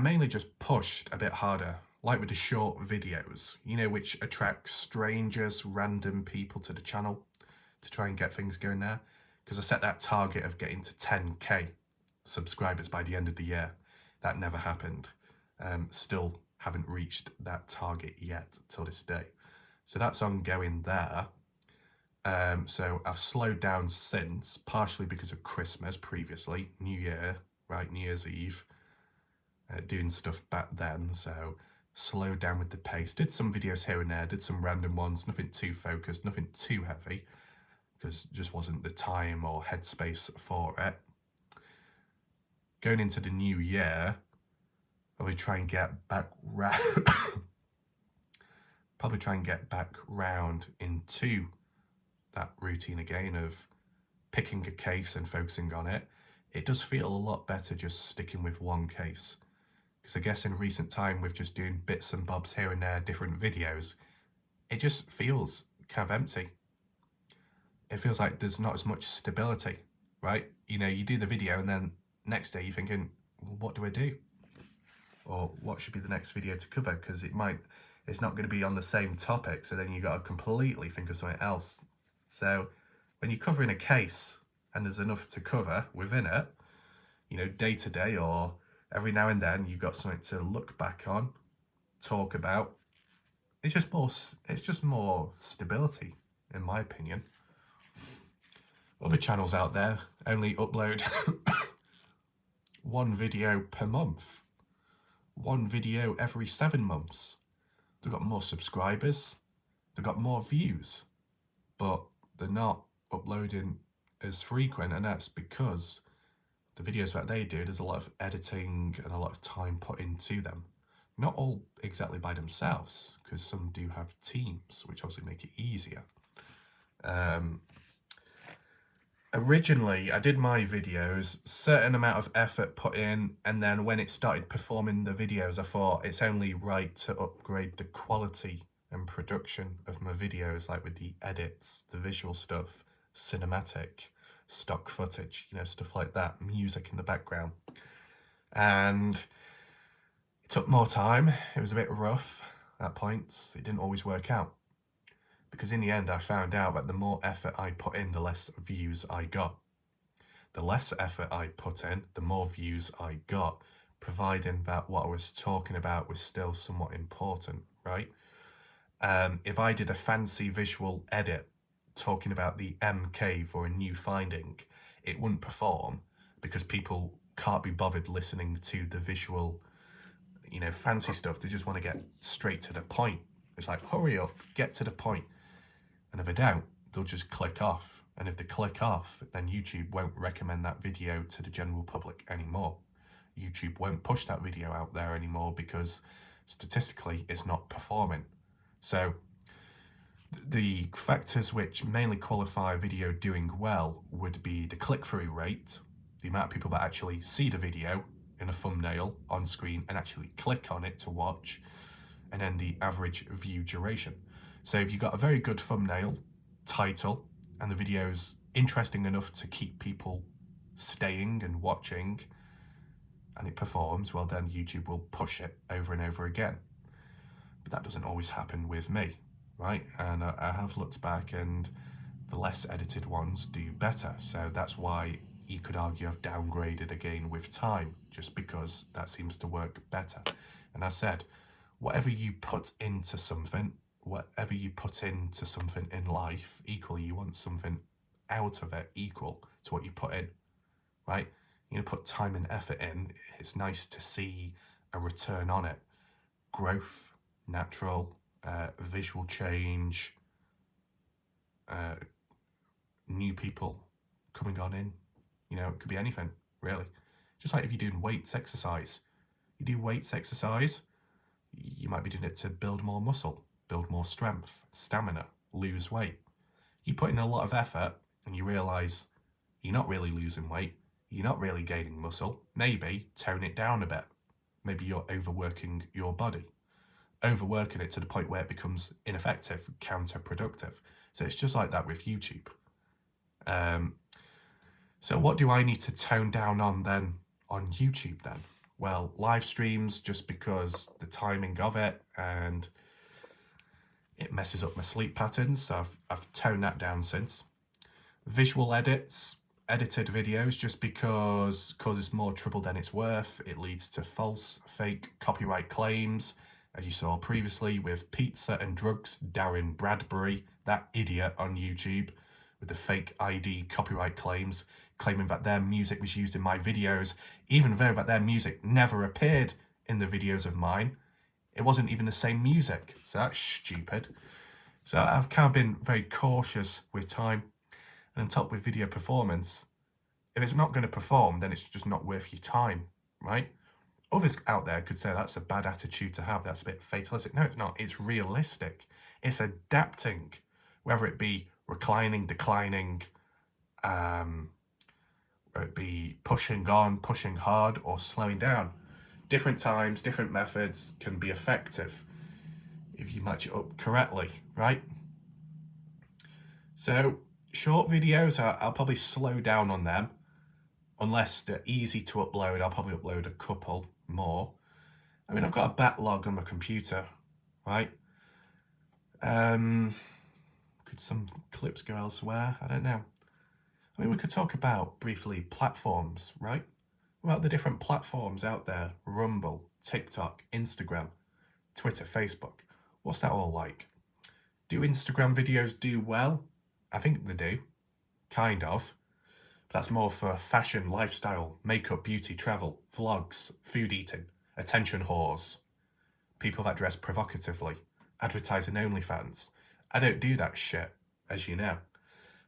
mainly just pushed a bit harder, like with the short videos, you know, which attracts strangers, random people to the channel to try and get things going there. Because I set that target of getting to 10k subscribers by the end of the year. That never happened. Still haven't reached that target yet till this day. So that's ongoing there. So I've slowed down since, partially because of Christmas previously, New Year, right, New Year's Eve, doing stuff back then. So slowed down with the pace, did some videos here and there, did some random ones, nothing too focused, nothing too heavy, because just wasn't the time or headspace for it. Going into the new year, probably try and get back round into that routine again of picking a case and focusing on it. It does feel a lot better just sticking with one case, because I guess in recent time with just doing bits and bobs here and there, different videos, it just feels kind of empty. It feels like there's not as much stability, right? You know, you do the video and then next day you're thinking, well, what do I do? Or what should be the next video to cover? Because it's not going to be on the same topic. So then you got to completely think of something else. So when you're covering a case and there's enough to cover within it, you know, day to day or every now and then you've got something to look back on, talk about. It's just more stability, in my opinion. Other channels out there only upload one video per month, one video every 7 months. They've got more subscribers, they've got more views, but they're not uploading as frequent, and that's because the videos that they do, there's a lot of editing and a lot of time put into them. Not all exactly by themselves, because some do have teams, which obviously make it easier. Originally, I did my videos, certain amount of effort put in, and then when it started performing the videos, I thought it's only right to upgrade the quality and production of my videos, like with the edits, the visual stuff, cinematic, stock footage, you know, stuff like that, music in the background. And it took more time. It was a bit rough at points. It didn't always work out. Because in the end, I found out that the more effort I put in, the less views I got. The less effort I put in, the more views I got, providing that what I was talking about was still somewhat important, right? If I did a fancy visual edit talking about the M cave or a new finding, it wouldn't perform because people can't be bothered listening to the visual, you know, fancy stuff. They just want to get straight to the point. It's like, hurry up, get to the point. And if they don't, they'll just click off. And if they click off, then YouTube won't recommend that video to the general public anymore. YouTube won't push that video out there anymore because statistically it's not performing. So the factors which mainly qualify a video doing well would be the click-through rate, the amount of people that actually see the video in a thumbnail on screen and actually click on it to watch, and then the average view duration. So if you've got a very good thumbnail, title, and the video's interesting enough to keep people staying and watching, and it performs, well then YouTube will push it over and over again. But that doesn't always happen with me, right? And I have looked back and the less edited ones do better. So that's why you could argue I've downgraded again with time, just because that seems to work better. And I said, whatever you put into something whatever you put into something in life, equally you want something out of it equal to what you put in, right? You know, put time and effort in. It's nice to see a return on it. Growth, natural, visual change, new people coming on in. You know, it could be anything, really. Just like if you're doing weights exercise. You do weights exercise, you might be doing it to build more muscle, build more strength, stamina, lose weight. You put in a lot of effort and you realise you're not really losing weight, you're not really gaining muscle. Maybe tone it down a bit. Maybe you're overworking your body, overworking it to the point where it becomes ineffective, counterproductive. So it's just like that with YouTube. So what do I need to tone down on then on YouTube then? Well, live streams, just because the timing of it and it messes up my sleep patterns. So I've toned that down since. Visual edits, edited videos, just because causes more trouble than it's worth. It leads to false, fake copyright claims, as you saw previously with Pizza and Drugs, Darren Bradbury, that idiot on YouTube, with the fake ID copyright claims, claiming that their music was used in my videos, even though that their music never appeared in the videos of mine. It wasn't even the same music, so that's stupid. So I've kind of been very cautious with time. And on top with video performance, if it's not going to perform, then it's just not worth your time, right? Others out there could say that's a bad attitude to have, that's a bit fatalistic. No, it's not. It's realistic. It's adapting, whether it be reclining, declining, whether it be pushing on, pushing hard, or slowing down. Different times, different methods can be effective if you match it up correctly, right? So short videos, I'll probably slow down on them. Unless they're easy to upload, I'll probably upload a couple more. I mean, I've got a backlog on my computer, right? Could some clips go elsewhere? I don't know. I mean, we could talk about, briefly, platforms, right? What about the different platforms out there? Rumble, TikTok, Instagram, Twitter, Facebook. What's that all like? Do Instagram videos do well? I think they do. Kind of. But that's more for fashion, lifestyle, makeup, beauty, travel, vlogs, food eating, attention whores, people that dress provocatively, advertising OnlyFans. I don't do that shit, as you know.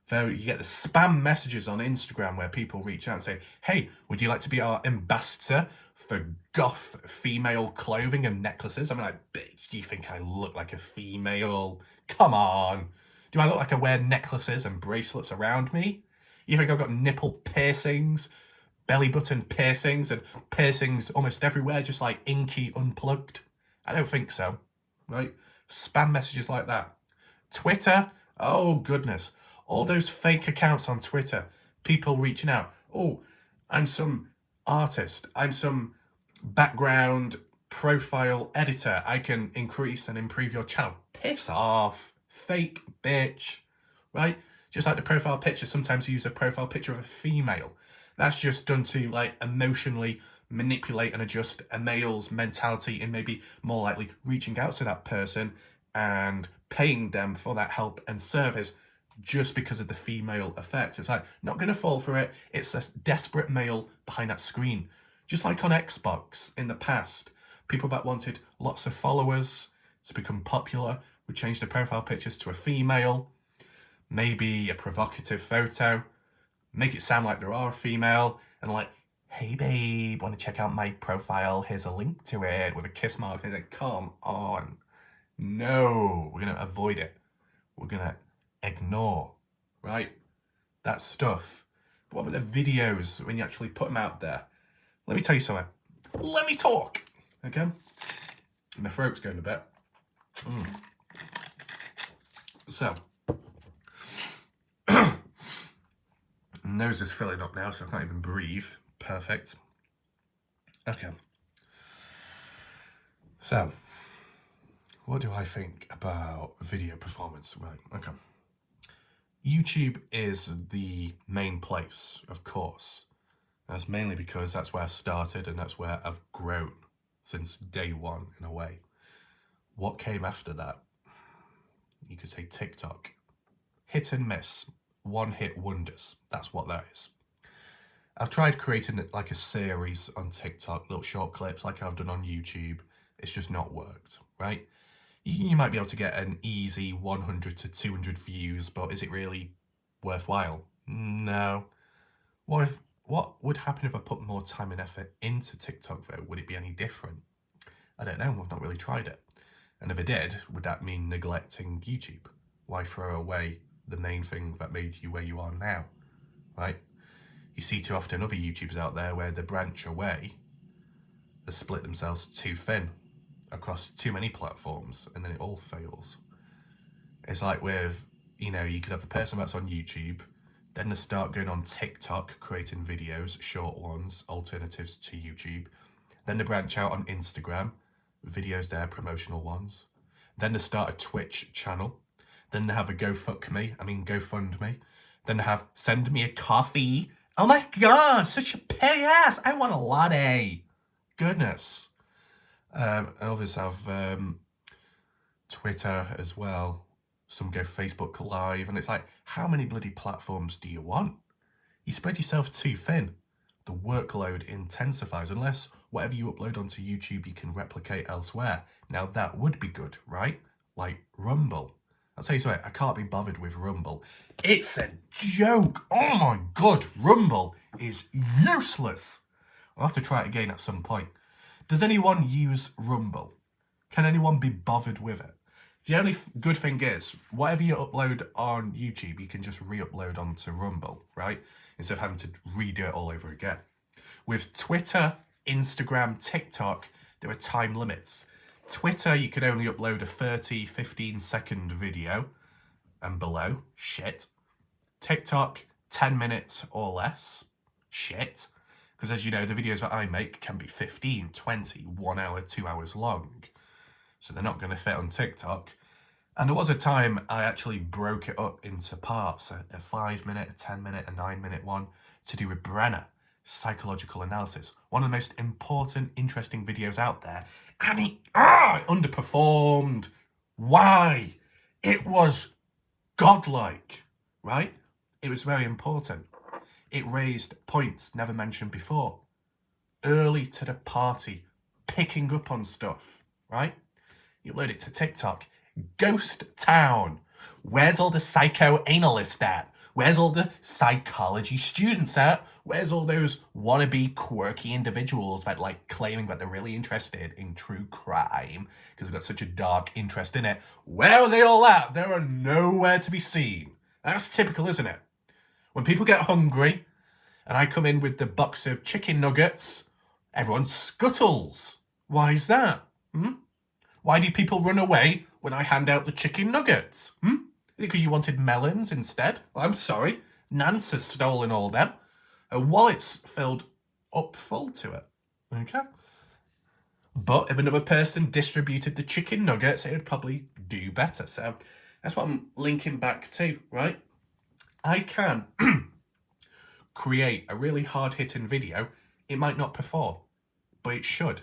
Though you get the spam messages on Instagram where people reach out and say, hey, would you like to be our ambassador for goth female clothing and necklaces? I'm like, bitch, do you think I look like a female? Come on. Do I look like I wear necklaces and bracelets around me? You think I've got nipple piercings, belly button piercings, and piercings almost everywhere, just like Inky Unplugged? I don't think so, right? Spam messages like that. Twitter, oh goodness. All those fake accounts on Twitter, people reaching out. Oh, I'm some artist. I'm some background profile editor. I can increase and improve your channel. Piss off. Fake bitch, right? Just like the profile picture, sometimes you use a profile picture of a female. That's just done to like emotionally manipulate and adjust a male's mentality and maybe more likely reaching out to that person and paying them for that help and service just because of the female effect. It's like, not going to fall for it. It's a desperate male behind that screen. Just like on Xbox in the past, people that wanted lots of followers to become popular would change their profile pictures to a female, maybe a provocative photo, make it sound like there are a female, and like, hey babe, want to check out my profile? Here's a link to it with a kiss mark. And like, come on. No, we're going to avoid it. We're going to ignore, right? That stuff. But what about the videos when you actually put them out there? Let me tell you something. Let me talk. Okay? My throat's going a bit. So, nose is filling up now, so I can't even breathe. Perfect. Okay. So, what do I think about video performance? Right, okay. YouTube is the main place, of course. That's mainly because that's where I started and that's where I've grown since day one, in a way. What came after that? you could say TikTok. Hit and miss, one-hit wonders. That's what that is. I've tried creating like a series on TikTok, little short clips like I've done on YouTube. It's just not worked, right? You might be able to get an easy 100 to 200 views, but is it really worthwhile? No. What would happen if I put more time and effort into TikTok though? Would it be any different? I don't know, I've not really tried it. And if I did, would that mean neglecting YouTube? Why throw away the main thing that made you where you are now, right? You see too often other YouTubers out there where they branch away, they split themselves too thin across too many platforms, and then it all fails. It's like with, you could have the person that's on YouTube, then they start going on TikTok, creating videos, short ones, alternatives to YouTube. Then they branch out on Instagram, videos there, promotional ones. Then they start a Twitch channel. Then they have a GoFundMe. Then they have send me a coffee. Oh my God, such a pay ass. I want a latte. Goodness. Others have Twitter as well. Some go Facebook Live. And it's like, how many bloody platforms do you want? You spread yourself too thin. The workload intensifies unless whatever you upload onto YouTube you can replicate elsewhere. Now that would be good, right? Like Rumble. I'll tell you something, I can't be bothered with Rumble. It's a joke. Oh my God, Rumble is useless. I'll have to try it again at some point. Does anyone use Rumble? Can anyone be bothered with it? The only good thing is, whatever you upload on YouTube, you can just re-upload onto Rumble, right? Instead of having to redo it all over again. With Twitter, Instagram, TikTok, there are time limits. Twitter, you can only upload a 30, 15-second video and below. Shit. TikTok, 10 minutes or less. Shit. Because as you know, the videos that I make can be 15, 20, 1 hour, 2 hours long. So they're not going to fit on TikTok. And there was a time I actually broke it up into parts, a 5-minute, a 10-minute, a 9-minute one, to do with Brenner, psychological analysis. One of the most important, interesting videos out there. And he underperformed. Why? It was godlike, right? It was very important. It raised points never mentioned before. Early to the party, picking up on stuff, right? You upload it to TikTok. Ghost town. Where's all the psychoanalysts at? Where's all the psychology students at? Where's all those wannabe quirky individuals that like claiming that they're really interested in true crime because they've got such a dark interest in it? Where are they all at? They are nowhere to be seen. That's typical, isn't it? When people get hungry and I come in with the box of chicken nuggets, everyone scuttles. Why is that? Why do people run away when I hand out the chicken nuggets? Is it because you wanted melons instead? Well, I'm sorry. Nance has stolen all them. Her wallet's filled up full to it. Okay? But if another person distributed the chicken nuggets, it would probably do better. So that's what I'm linking back to, right? I can create a really hard-hitting video. It might not perform, but it should.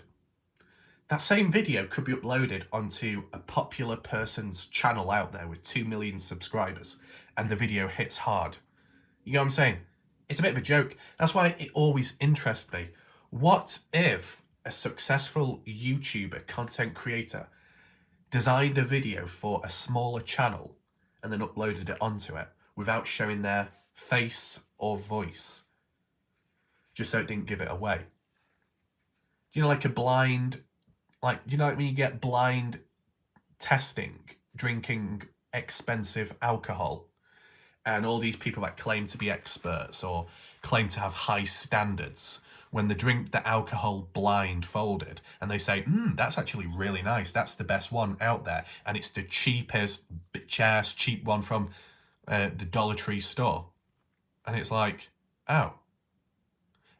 That same video could be uploaded onto a popular person's channel out there with 2 million subscribers, and the video hits hard. You know what I'm saying? It's a bit of a joke. That's why it always interests me. What if a successful YouTuber, content creator, designed a video for a smaller channel and then uploaded it onto it without showing their face or voice, just so it didn't give it away? Do you know, like a blind... Like, you know, when you get blind testing, drinking expensive alcohol, and all these people that claim to be experts or claim to have high standards, when they drink the alcohol blindfolded and they say, that's actually really nice, that's the best one out there, and it's the cheapest, bitch-ass cheap one from the Dollar Tree store. And it's like, oh.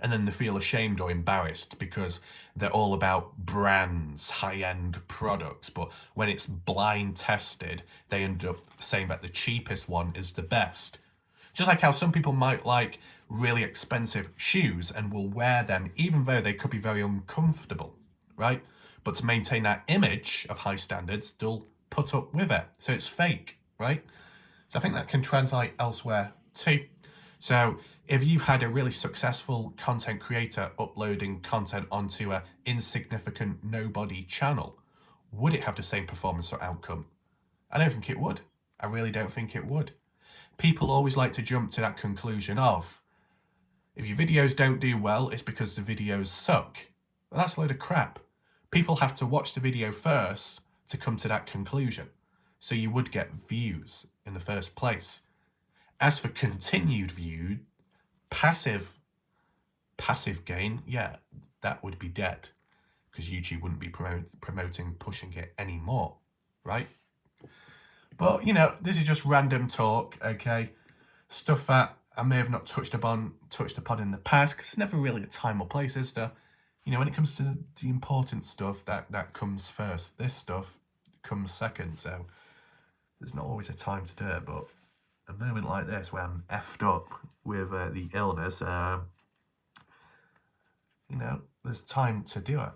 And then they feel ashamed or embarrassed because they're all about brands, high-end products. But when it's blind tested, they end up saying that the cheapest one is the best. Just like how some people might like really expensive shoes and will wear them even though they could be very uncomfortable, right? But to maintain that image of high standards, they'll put up with it. So it's fake, right? So I think that can translate elsewhere too. So if you had a really successful content creator uploading content onto an insignificant nobody channel, would it have the same performance or outcome? I don't think it would. I really don't think it would. People always like to jump to that conclusion of, if your videos don't do well, it's because the videos suck. Well, that's a load of crap. People have to watch the video first to come to that conclusion. So you would get views in the first place. As for continued view, passive gain, yeah, that would be dead, because YouTube wouldn't be promoting, pushing it anymore, right? But, you know, this is just random talk, okay? Stuff that I may have not touched upon in the past, because it's never really a time or place, is there? You know, when it comes to the important stuff, that comes first. This stuff comes second, so there's not always a time to do it, but a moment like this where I'm effed up with the illness, you know, there's time to do it.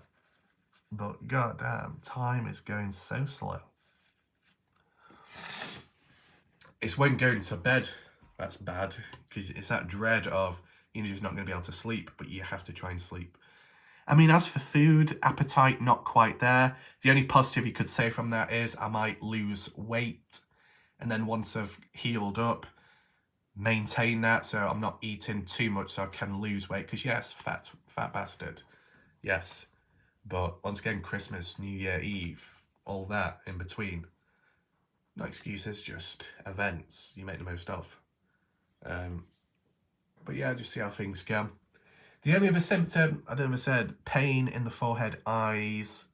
But goddamn, time is going so slow. It's when going to bed that's bad, because it's that dread of you're just not going to be able to sleep, but you have to try and sleep. I mean, as for food, appetite, not quite there. The only positive you could say from that is I might lose weight, and then once I've healed up, maintain that, so I'm not eating too much so I can lose weight, because yes, fat bastard, yes. But once again, Christmas, New Year Eve, all that in between, no excuses, just events you make the most of. But yeah, just see how things go. The only other symptom, I don't know if I said, pain in the forehead, eyes.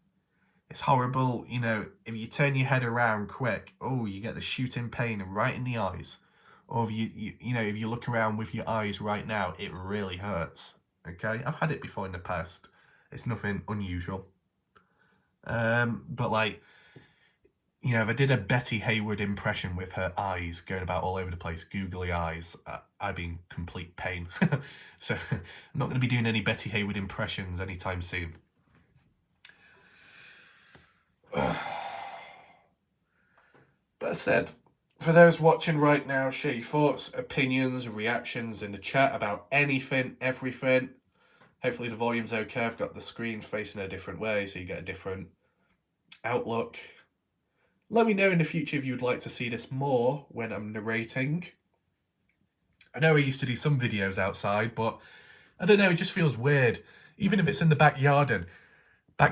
It's horrible, you know, if you turn your head around quick, oh, you get the shooting pain right in the eyes. Or if you know, if you look around with your eyes right now, it really hurts, okay? I've had it before in the past. It's nothing unusual. But like, you know, if I did a Betty Haywood impression with her eyes going about all over the place, googly eyes, I'd be in complete pain. So I'm not going to be doing any Betty Haywood impressions anytime soon. But as said, for those watching right now, share your thoughts, opinions, reactions in the chat about anything, everything. Hopefully the volume's okay. I've got the screen facing a different way, so you get a different outlook. Let me know in the future if you would like to see this more when I'm narrating. I know I used to do some videos outside, but I don't know, it just feels weird. Even if it's in the back garden, I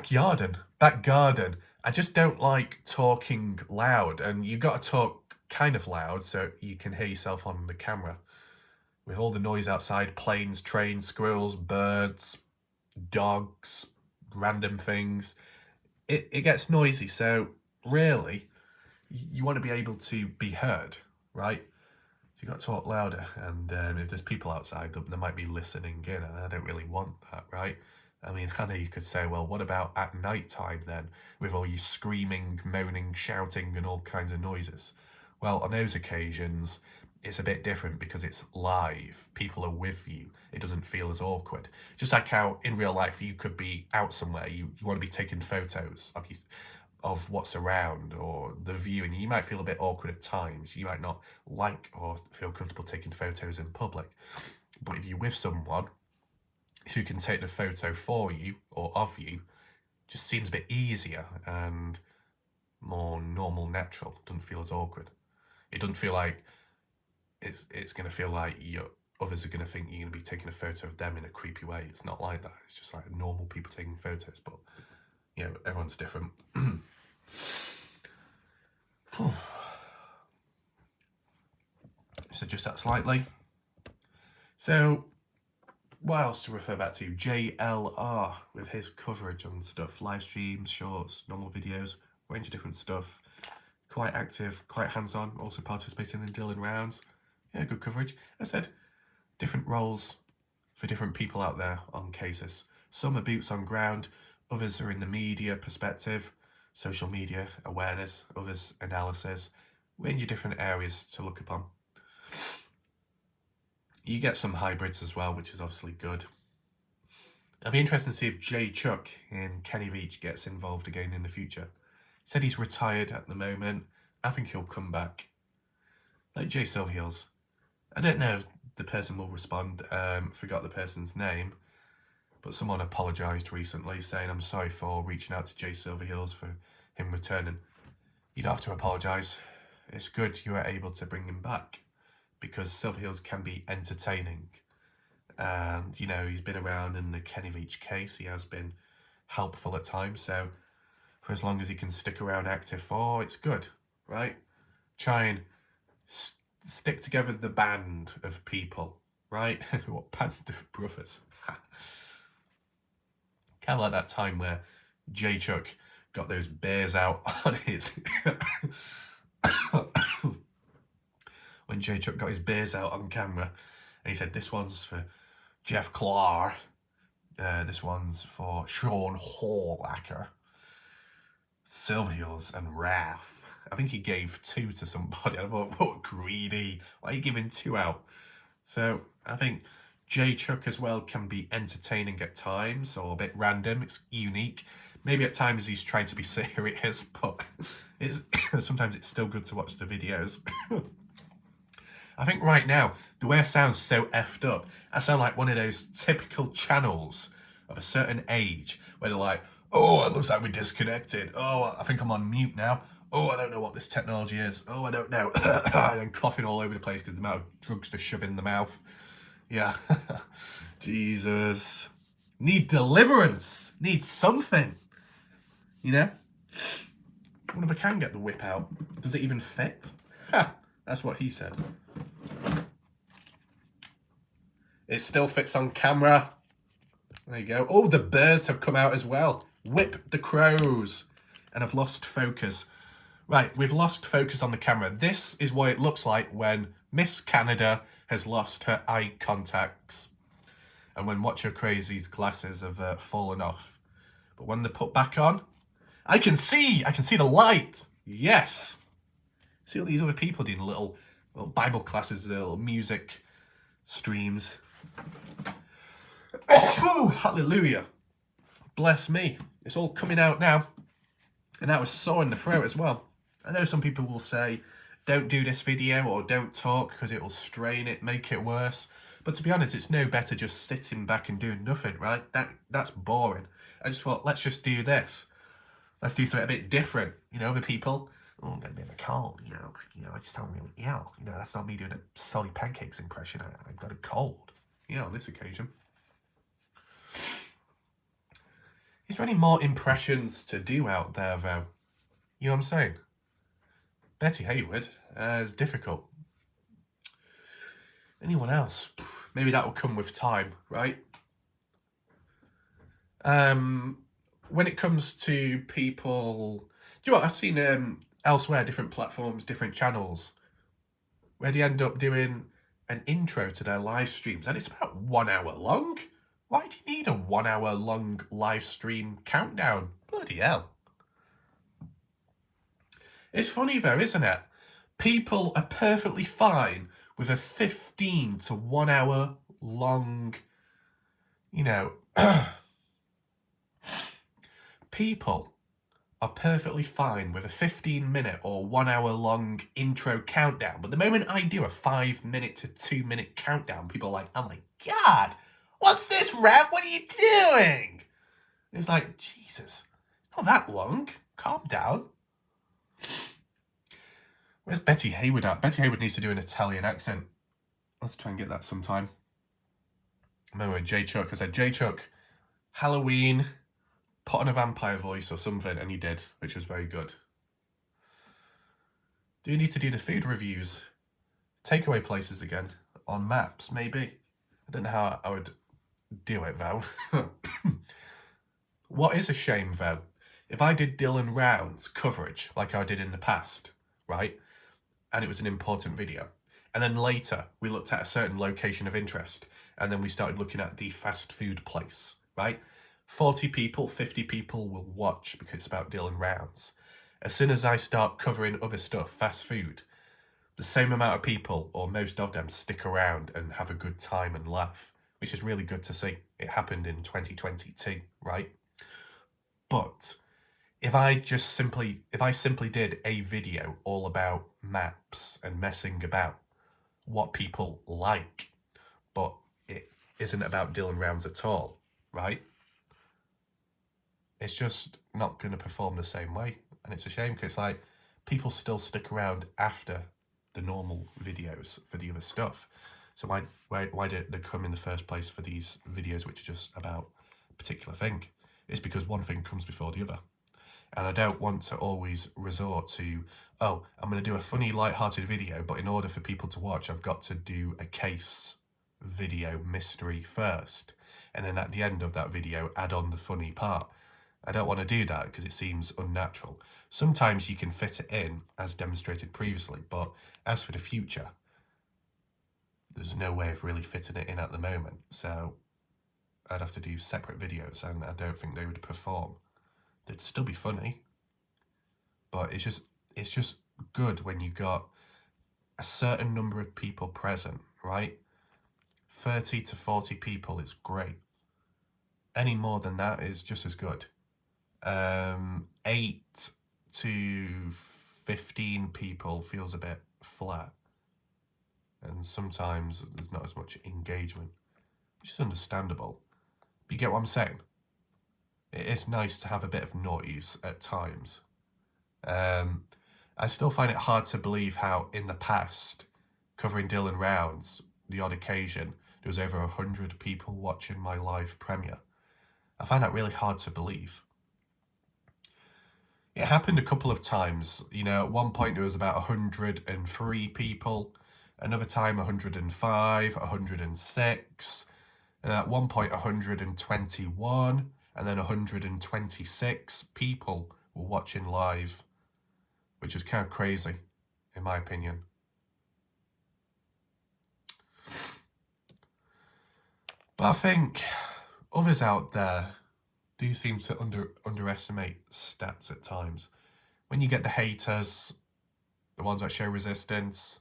just don't like talking loud, and you got to talk kind of loud so you can hear yourself on the camera. With all the noise outside, planes, trains, squirrels, birds, dogs, random things, it gets noisy, so really, you want to be able to be heard, right? So you got to talk louder, and if there's people outside, they might be listening in, and I don't really want that, right? I mean, I know you could say, well, what about at night time then, with all your screaming, moaning, shouting, and all kinds of noises? Well, on those occasions, it's a bit different because it's live. People are with you. It doesn't feel as awkward. Just like how in real life you could be out somewhere, you want to be taking photos of what's around or the view, and you might feel a bit awkward at times. You might not like or feel comfortable taking photos in public. But if you're with someone who can take the photo for you or of you, just seems a bit easier and more normal, natural. Doesn't feel as awkward. It doesn't feel like it's going to feel like others are going to think you're going to be taking a photo of them in a creepy way. It's not like that. It's just like normal people taking photos, but you know, everyone's different. So just that slightly. So what else to refer back to? JLR with his coverage on stuff, live streams, shorts, normal videos, range of different stuff. Quite active, quite hands-on, also participating in Dylan rounds. Yeah, good coverage. I said, different roles for different people out there on cases. Some are boots on ground, others are in the media perspective, social media awareness, others analysis, range of different areas to look upon. You get some hybrids as well, which is obviously good. I'll be interested to see if Jay Chuck in Kenny Veach gets involved again in the future. Said he's retired at the moment. I think he'll come back. Like Jay Silverheels. I don't know if the person will respond. Forgot the person's name. But someone apologised recently, saying, I'm sorry for reaching out to Jay Silverheels for him returning. You don't have to apologise. It's good you were able to bring him back, because Silverheels can be entertaining. And, you know, he's been around in the Kenny Veach case. He has been helpful at times. So for as long as he can stick around active for, it's good, right? Try and stick together the band of people, right? What band of brothers? Kind of like that time where J Chuck got those bears out on his... when J Chuck got his bears out on camera, and he said, this one's for Jeff Clark, this one's for Sean Horlacher, Silverheels and Raph. I think he gave 2 to somebody. I thought, what greedy. Why are you giving 2 out? So I think J Chuck as well can be entertaining at times, or a bit random. It's unique. Maybe at times he's trying to be serious, but sometimes it's still good to watch the videos. I think right now, the way I sound so effed up, I sound like one of those typical channels of a certain age where they're like, oh, it looks like we're disconnected. Oh, I think I'm on mute now. Oh, I don't know what this technology is. Oh, I don't know. And I'm coughing all over the place because the amount of drugs to shove in the mouth. Yeah. Jesus. Need deliverance. Need something. You know? I wonder if I can get the whip out. Does it even fit? Ha! That's what he said. It still fits on camera. There you go. Oh, the birds have come out as well. Whip the crows. And I've lost focus. Right, we've lost focus on the camera. This is what it looks like when Miss Canada has lost her eye contacts. And when Watcher Crazy's glasses have fallen off. But when they're put back on, I can see the light. Yes. See all these other people doing little Bible classes, little music streams. Oh, hallelujah. Bless me. It's all coming out now. And that was sore in the throat as well. I know some people will say, don't do this video or don't talk because it will strain it, make it worse. But to be honest, it's no better just sitting back and doing nothing, right? That's boring. I just thought, let's just do this. Let's do something a bit different. You know, other people, oh, I'm getting a bit of a cold, you know, I just don't really ill. You know, that's not me doing a Solly Pancakes impression. I've got a cold. Yeah, on this occasion. Is there any more impressions to do out there, though? You know what I'm saying? Betty Hayward is difficult. Anyone else? Maybe that will come with time, right? When it comes to people... Do you know what? I've seen elsewhere, different platforms, different channels, where they end up doing an intro to their live streams, and it's about 1 hour long. Why do you need a 1 hour long live stream countdown? Bloody hell. It's funny though, isn't it? People are perfectly fine with a 15 to 1 hour long, you know, people are perfectly fine with a 15-minute or 1 hour long intro countdown. But the moment I do a 5-minute to 2-minute countdown, people are like, oh my God, what's this, Rev? What are you doing? And it's like, Jesus, not that long. Calm down. Where's Betty Hayward at? Betty Hayward needs to do an Italian accent. Let's try and get that sometime. I remember when J Chuck, I said, J Chuck, Halloween, put on a vampire voice or something, and he did, which was very good. Do you need to do the food reviews? Takeaway places again? On maps, maybe? I don't know how I would do it, though. What is a shame, though? If I did Dylan Round's coverage, like I did in the past, right? And it was an important video. And then later, we looked at a certain location of interest. And then we started looking at the fast food place, right? 40 people, 50 people will watch because it's about Dylan Rounds. As soon as I start covering other stuff, fast food, the same amount of people, or most of them, stick around and have a good time and laugh, which is really good to see. It happened in 2022, right? But if I simply did a video all about maps and messing about what people like, but it isn't about Dylan rounds at all, right? It's just not going to perform the same way. And it's a shame, because like, people still stick around after the normal videos for the other stuff. So why did they come in the first place for these videos which are just about a particular thing? It's because one thing comes before the other. And I don't want to always resort to, oh, I'm going to do a funny, light-hearted video, but in order for people to watch, I've got to do a case video mystery first. And then at the end of that video, add on the funny part. I don't want to do that because it seems unnatural. Sometimes you can fit it in, as demonstrated previously, but as for the future, there's no way of really fitting it in at the moment. So I'd have to do separate videos, and I don't think they would perform. They'd still be funny, but it's just good when you got a certain number of people present, right? 30 to 40 people is great. Any more than that is just as good. 8 to 15 people feels a bit flat, and sometimes there's not as much engagement, which is understandable. But you get what I'm saying? It is nice to have a bit of noise at times. I still find it hard to believe how in the past, covering Dylan rounds, the odd occasion, there was over 100 people watching my live premiere. I find that really hard to believe. It happened a couple of times. You know, at one point there was about 103 people, another time 105, 106, and at one point 121, and then 126 people were watching live, which was kind of crazy, in my opinion. But I think others out there do seem to underestimate stats at times. When you get the haters, the ones that show resistance,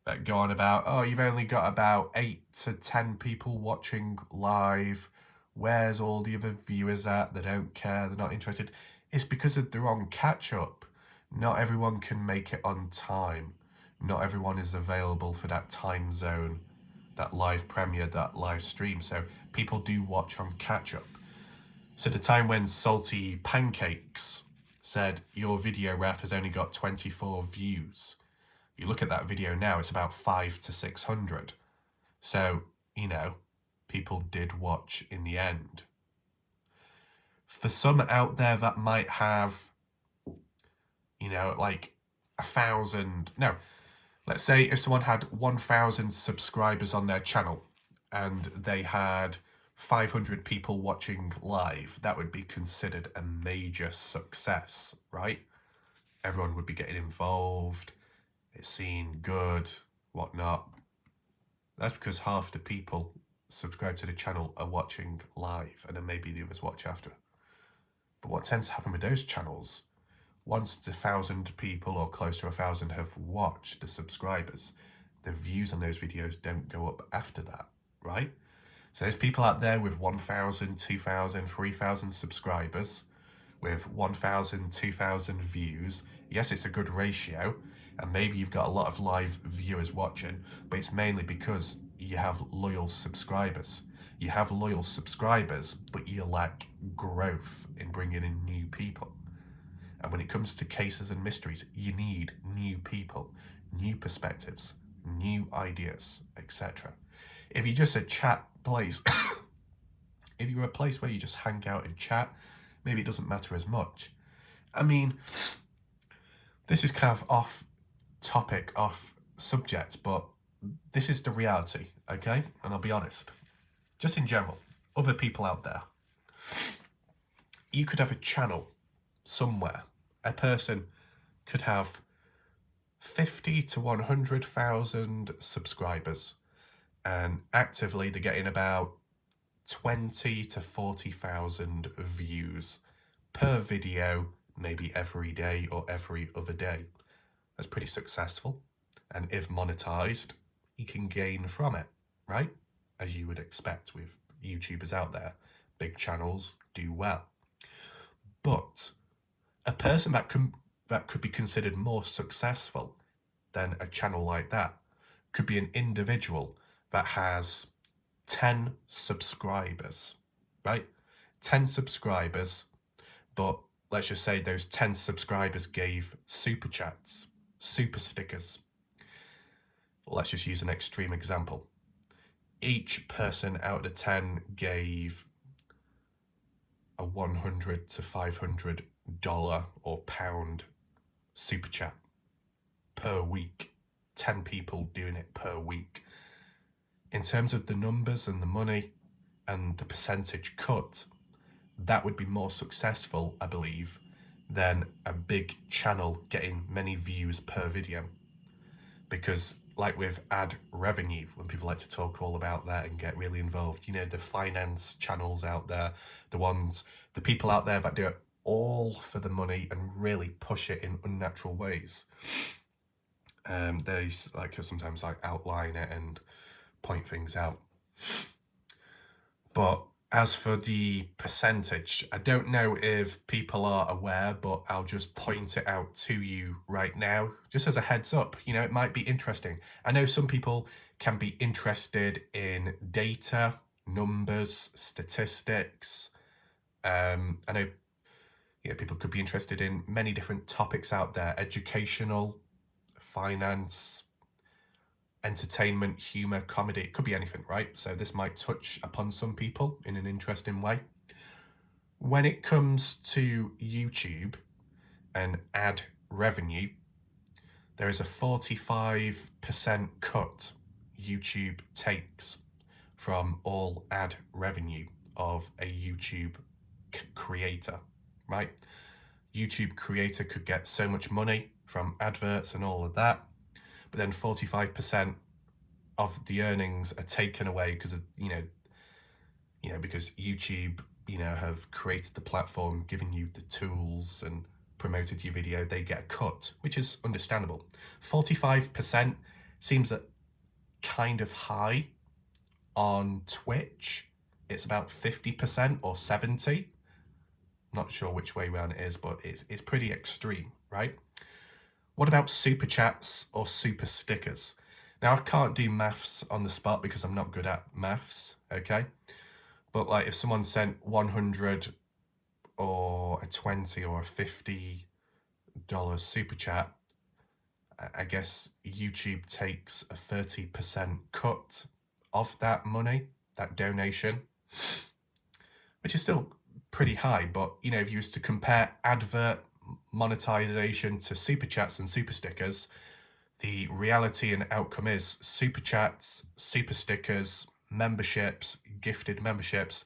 that go on about, oh, you've only got about 8 to 10 people watching live, where's all the other viewers at? They don't care, they're not interested. It's because they're on catch-up. Not everyone can make it on time. Not everyone is available for that time zone, that live premiere, that live stream. So people do watch on catch-up. So the time when Salty Pancakes said, your video ref has only got 24 views. You look at that video now, it's about 500 to 600. So, you know, people did watch in the end. For some out there that might have, you know, like 1,000, no, let's say if someone had 1,000 subscribers on their channel and they had 500 people watching live, that would be considered a major success, right? Everyone would be getting involved, it's seen good, whatnot. That's because half the people subscribe to the channel are watching live, and then maybe the others watch after. But what tends to happen with those channels, once the 1,000 people or close to 1,000 have watched, the subscribers, the views on those videos don't go up after that, right? So there's people out there with 1,000, 2,000, 3,000 subscribers, with 1,000, 2,000 views. Yes, it's a good ratio, and maybe you've got a lot of live viewers watching, but it's mainly because you have loyal subscribers. You have loyal subscribers, but you lack growth in bringing in new people. And when it comes to cases and mysteries, you need new people, new perspectives, new ideas, etc. If you're just a chat place, if you're a place where you just hang out and chat, maybe it doesn't matter as much. I mean, this is kind of off topic, off subject, but this is the reality, okay? And I'll be honest, just in general, other people out there, you could have a channel somewhere. A person could have 50 to 100,000 subscribers, and actively they're getting about 20 to 40,000 views per video, maybe every day or every other day. That's pretty successful, and if monetized, you can gain from it, right? As you would expect with YouTubers out there, big channels do well. But a person that could be considered more successful than a channel like that could be an individual that has 10 subscribers, right? 10 subscribers, but let's just say those 10 subscribers gave super chats, super stickers. Let's just use an extreme example. Each person out of 10 gave a $100 to $500 or pound super chat per week. 10 people doing it per week. In terms of the numbers and the money and the percentage cut, that would be more successful, I believe, than a big channel getting many views per video. Because like with ad revenue, when people like to talk all about that and get really involved, you know, the finance channels out there, the people out there that do it all for the money and really push it in unnatural ways. They sometimes outline it and point things out. But as for the percentage, I don't know if people are aware, but I'll just point it out to you right now, just as a heads up. You know, it might be interesting. I know some people can be interested in data, numbers, statistics. I know, you know, people could be interested in many different topics out there: educational, finance, entertainment, humor, comedy. It could be anything, right? So this might touch upon some people in an interesting way. When it comes to YouTube and ad revenue, there is a 45% cut YouTube takes from all ad revenue of a YouTube creator, right? YouTube creator could get so much money from adverts and all of that, but then 45% of the earnings are taken away because of, you know, because YouTube, you know, have created the platform, given you the tools and promoted your video, they get a cut, which is understandable. 45% seems kind of high. On Twitch, it's about 50% or 70%. Not sure which way around it is, but it's pretty extreme, right? What about super chats or super stickers? Now, I can't do maths on the spot because I'm not good at maths, okay? But like if someone sent 100 or a 20 or a $50 super chat, I guess YouTube takes a 30% cut of that money, that donation, which is still pretty high. But, you know, if you was to compare advert monetization to super chats and super stickers, the reality and outcome is super chats, super stickers, memberships, gifted memberships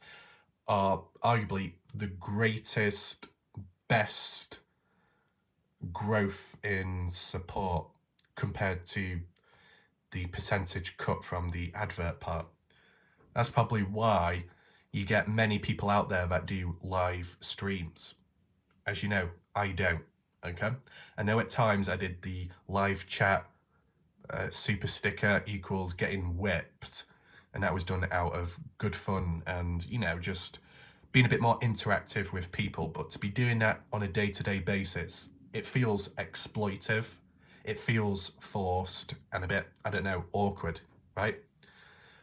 are arguably the greatest, best growth in support compared to the percentage cut from the advert part. That's probably why you get many people out there that do live streams. As you know, I don't, okay? I know at times I did the live chat super sticker equals getting whipped, and that was done out of good fun and, you know, just being a bit more interactive with people. But to be doing that on a day-to-day basis, it feels exploitive, it feels forced and a bit, I don't know, awkward, right?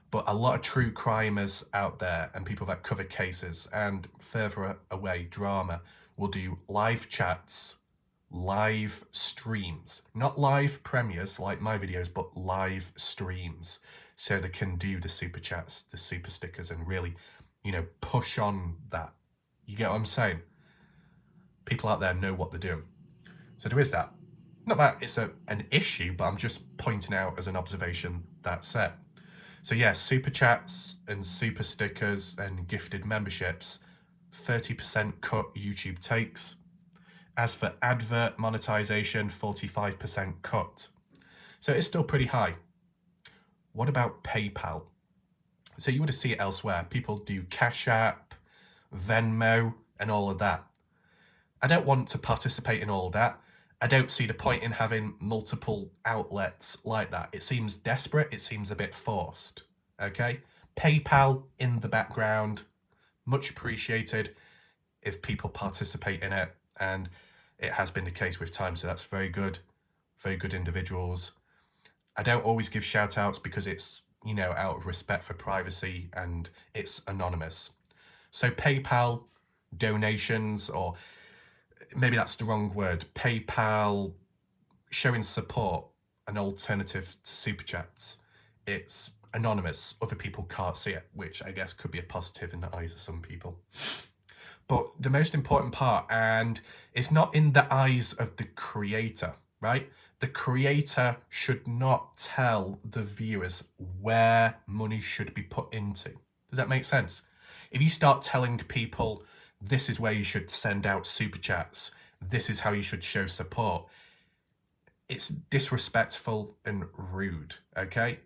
But a lot of true crimers out there and people that cover cases and further away drama will do live chats, live streams, not live premieres like my videos, but live streams, so they can do the super chats, the super stickers, and really, you know, push on that. You get what I'm saying? People out there know what they're doing. So there is that. Not that it's an issue, but I'm just pointing out as an observation that's it. So yeah, super chats and super stickers and gifted memberships, 30% cut YouTube takes. As for advert monetization, 45% cut. So it's still pretty high. What about PayPal? So you would see it elsewhere. People do Cash App, Venmo, and all of that. I don't want to participate in all that. I don't see the point in having multiple outlets like that. It seems desperate. It seems a bit forced. Okay? PayPal in the background, much appreciated if people participate in it. And it has been the case with time, so that's very good individuals. I don't always give shout outs because it's, you know, out of respect for privacy and it's anonymous. So PayPal donations, or maybe that's the wrong word, PayPal showing support, an alternative to super chats. It's anonymous, other people can't see it, which I guess could be a positive in the eyes of some people. But the most important part, and it's not in the eyes of the creator, right? The creator should not tell the viewers where money should be put into. Does that make sense? If you start telling people this is where you should send out super chats, this is how you should show support, it's disrespectful and rude, okay?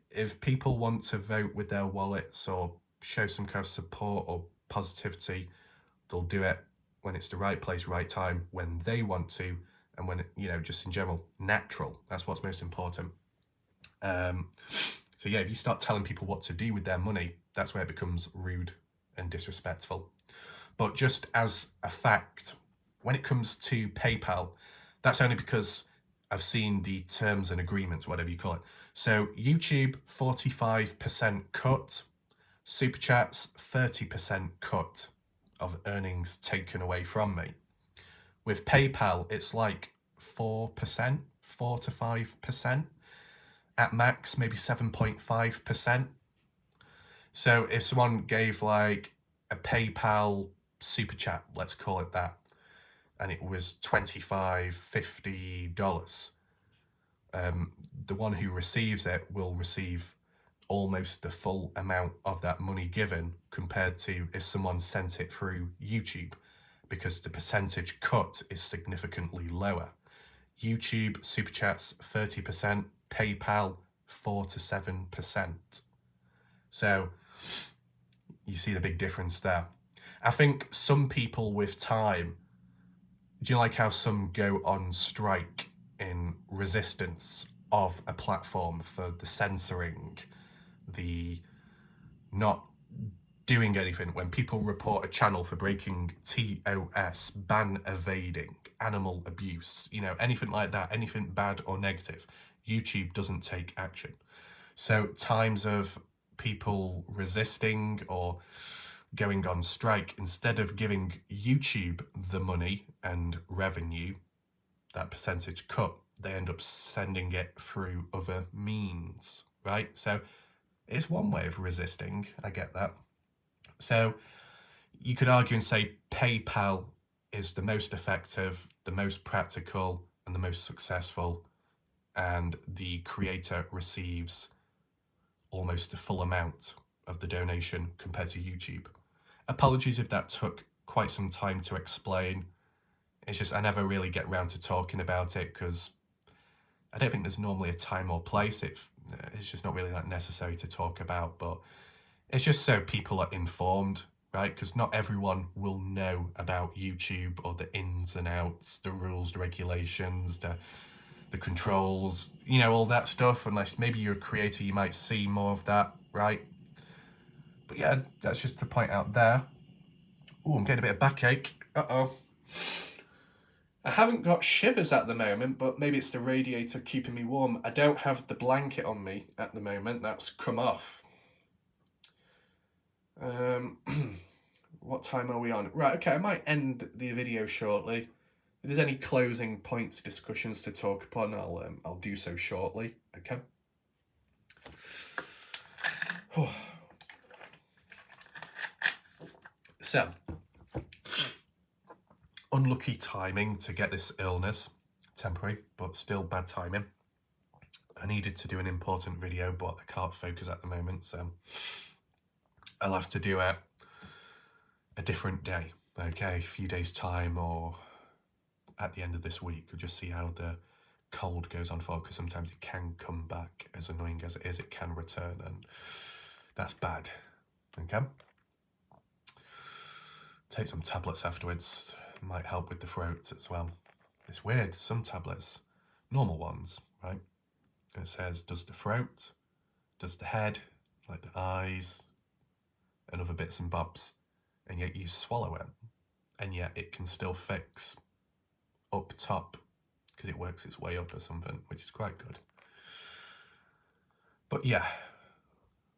If people want to vote with their wallets or show some kind of support or positivity, they'll do it when it's the right place, right time, when they want to, and when, you know, just in general, natural. That's what's most important. So yeah, if you start telling people what to do with their money, that's where it becomes rude and disrespectful. But just as a fact, when it comes to PayPal, that's only because I've seen the terms and agreements, whatever you call it. So YouTube, 45% cut, Super Chats, 30% cut of earnings taken away from me. With PayPal, it's like 4%, 4 to 5%. At max, maybe 7.5%. So if someone gave like a PayPal Super Chat, let's call it that, and it was $25, $50, the one who receives it will receive almost the full amount of that money given, compared to if someone sent it through YouTube, because the percentage cut is significantly lower. YouTube Super Chats 30%, PayPal 4 to 7%. So you see the big difference there. I think some people with time, do you like how some go on strike in resistance of a platform for the censoring, the not doing anything? When people report a channel for breaking TOS, ban evading, animal abuse, you know, anything like that, anything bad or negative, YouTube doesn't take action. So times of people resisting or going on strike, instead of giving YouTube the money and revenue, that percentage cut, they end up sending it through other means, right? So it's one way of resisting, I get that. So you could argue and say PayPal is the most effective, the most practical, and the most successful, and the creator receives almost the full amount of the donation compared to YouTube. Apologies if that took quite some time to explain. It's just I never really get around to talking about it because I don't think there's normally a time or place. It's just not really that necessary to talk about, but it's just so people are informed, right? Because not everyone will know about YouTube or the ins and outs, the rules, the regulations, the controls, you know, all that stuff. Unless maybe you're a creator, you might see more of that, right? But yeah, that's just to point out there. Oh, I'm getting a bit of backache. Uh-oh. I haven't got shivers at the moment, but maybe it's the radiator keeping me warm. I don't have the blanket on me at the moment. That's come off. What time are we on? Right, okay, I might end the video shortly. If there's any closing points, discussions to talk upon, I'll do so shortly, okay? So, unlucky timing to get this illness, temporary, but still bad timing. I needed to do an important video, but I can't focus at the moment, so I'll have to do it a different day, okay? A few days' time, or at the end of this week. We'll just see how the cold goes on for, because sometimes it can come back. As annoying as it is, it can return, and that's bad, okay? Take some tablets afterwards, might help with the throat as well. It's weird, some tablets, normal ones, right? And it says, does the throat, does the head, like the eyes, and other bits and bobs, and yet you swallow it, and yet it can still fix up top because it works its way up or something, which is quite good. But yeah,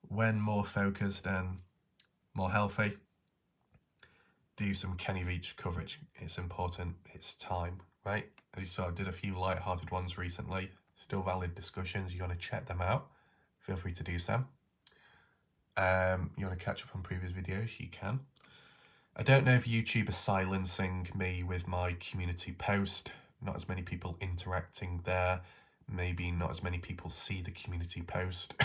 when more focused and more healthy, do some Kenny Veach coverage. It's important. It's time, right? As you saw, I did a few light-hearted ones recently. Still valid discussions. You want to check them out. Feel free to do so. You want to catch up on previous videos? You can. I don't know if YouTube is silencing me with my community post. Not as many people interacting there. Maybe not as many people see the community post.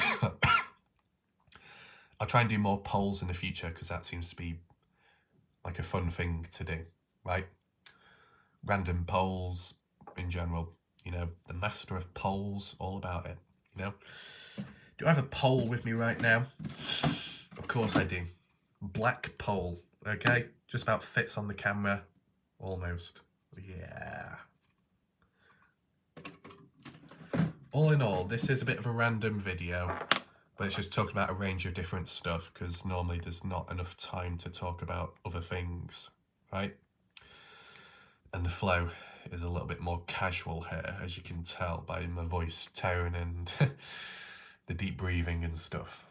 I'll try and do more polls in the future because that seems to be like a fun thing to do, right? Random polls in general, you know, the master of polls, all about it, you know. Do I have a poll with me right now? Of course I do. Black poll, okay? Just about fits on the camera, almost. Yeah. All in all, this is a bit of a random video, but it's just talking about a range of different stuff because normally there's not enough time to talk about other things, right? And the flow is a little bit more casual here, as you can tell by my voice tone and the deep breathing and stuff.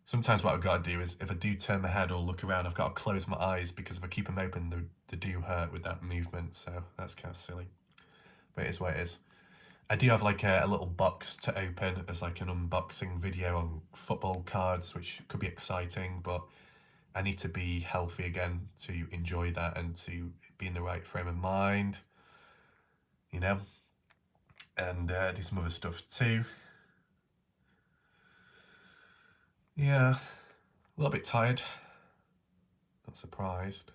Sometimes what I've got to do is, if I do turn my head or look around, I've got to close my eyes because if I keep them open, they do hurt with that movement, so that's kind of silly. But it is what it is. I do have like a little box to open as like an unboxing video on football cards, which could be exciting, but I need to be healthy again to enjoy that and to be in the right frame of mind, you know, and do some other stuff too. Yeah, a little bit tired, not surprised.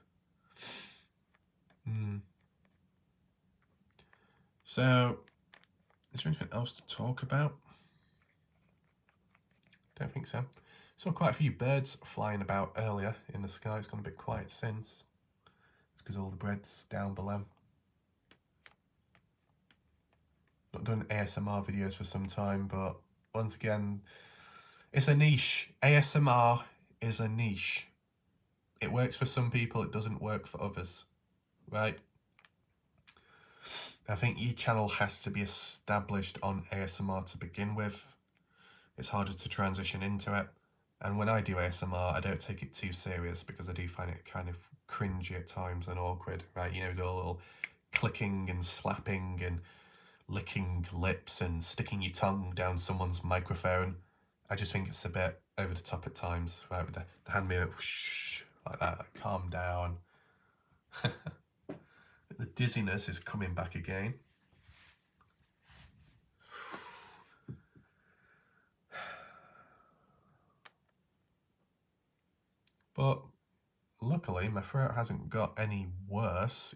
So, is there anything else to talk about? Don't think so. Saw quite a few birds flying about earlier in the sky. It's gone a bit quiet since. It's because all the bread's down below. Not done ASMR videos for some time, but once again, it's a niche. ASMR is a niche. It works for some people, it doesn't work for others, right? I think each channel has to be established on ASMR to begin with. It's harder to transition into it. And when I do ASMR, I don't take it too serious because I do find it kind of cringy at times and awkward, right? You know, the little clicking and slapping and licking lips and sticking your tongue down someone's microphone. I just think it's a bit over the top at times, right? With the hand movement, whoosh, like that, like, calm down. The dizziness is coming back again. But luckily, my throat hasn't got any worse,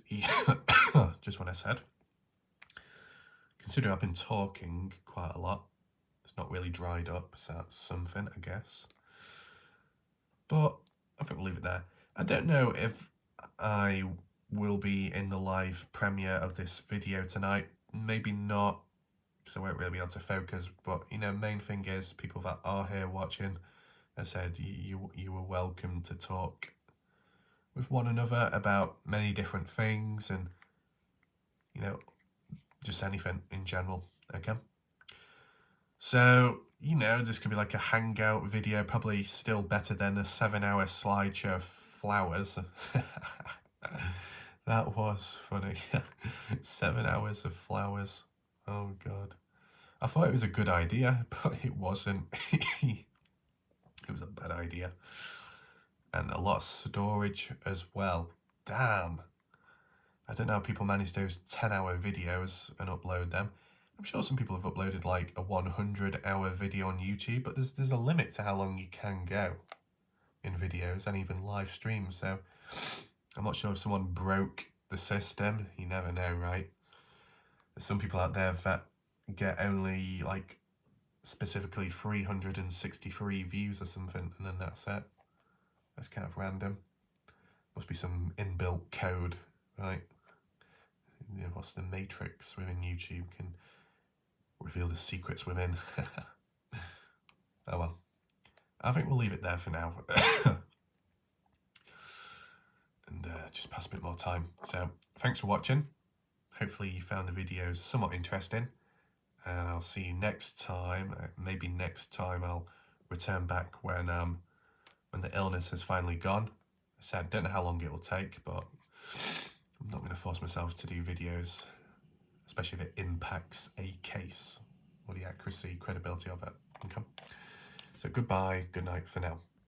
just when I said. Considering I've been talking quite a lot, it's not really dried up, so that's something, I guess. But I think we'll leave it there. I don't know if I will be in the live premiere of this video tonight. Maybe not, because I won't really be able to focus. But, you know, main thing is people that are here watching, I said you were welcome to talk with one another about many different things and, you know, just anything in general, okay? So, you know, this could be like a hangout video, probably still better than a 7-hour slideshow of flowers. That was funny. 7 hours of flowers. Oh God. I thought it was a good idea, but it wasn't. It was a bad idea. And a lot of storage as well. Damn. I don't know how people manage those 10-hour videos and upload them. I'm sure some people have uploaded like a 100-hour video on YouTube, but there's a limit to how long you can go in videos and even live streams. So I'm not sure if someone broke the system. You never know, right? There's some people out there that get only like specifically 363 views or something, and then that's it. That's kind of random. Must be some inbuilt code, right? You know, what's the matrix within YouTube can reveal the secrets within. Oh well. I think we'll leave it there for now. And just pass a bit more time. So thanks for watching. Hopefully you found the videos somewhat interesting, and I'll see you next time. Maybe next time I'll return back when the illness has finally gone. I said, don't know how long it will take, but I'm not going to force myself to do videos, especially if it impacts a case or the accuracy, credibility of it. Okay. So goodbye, good night for now.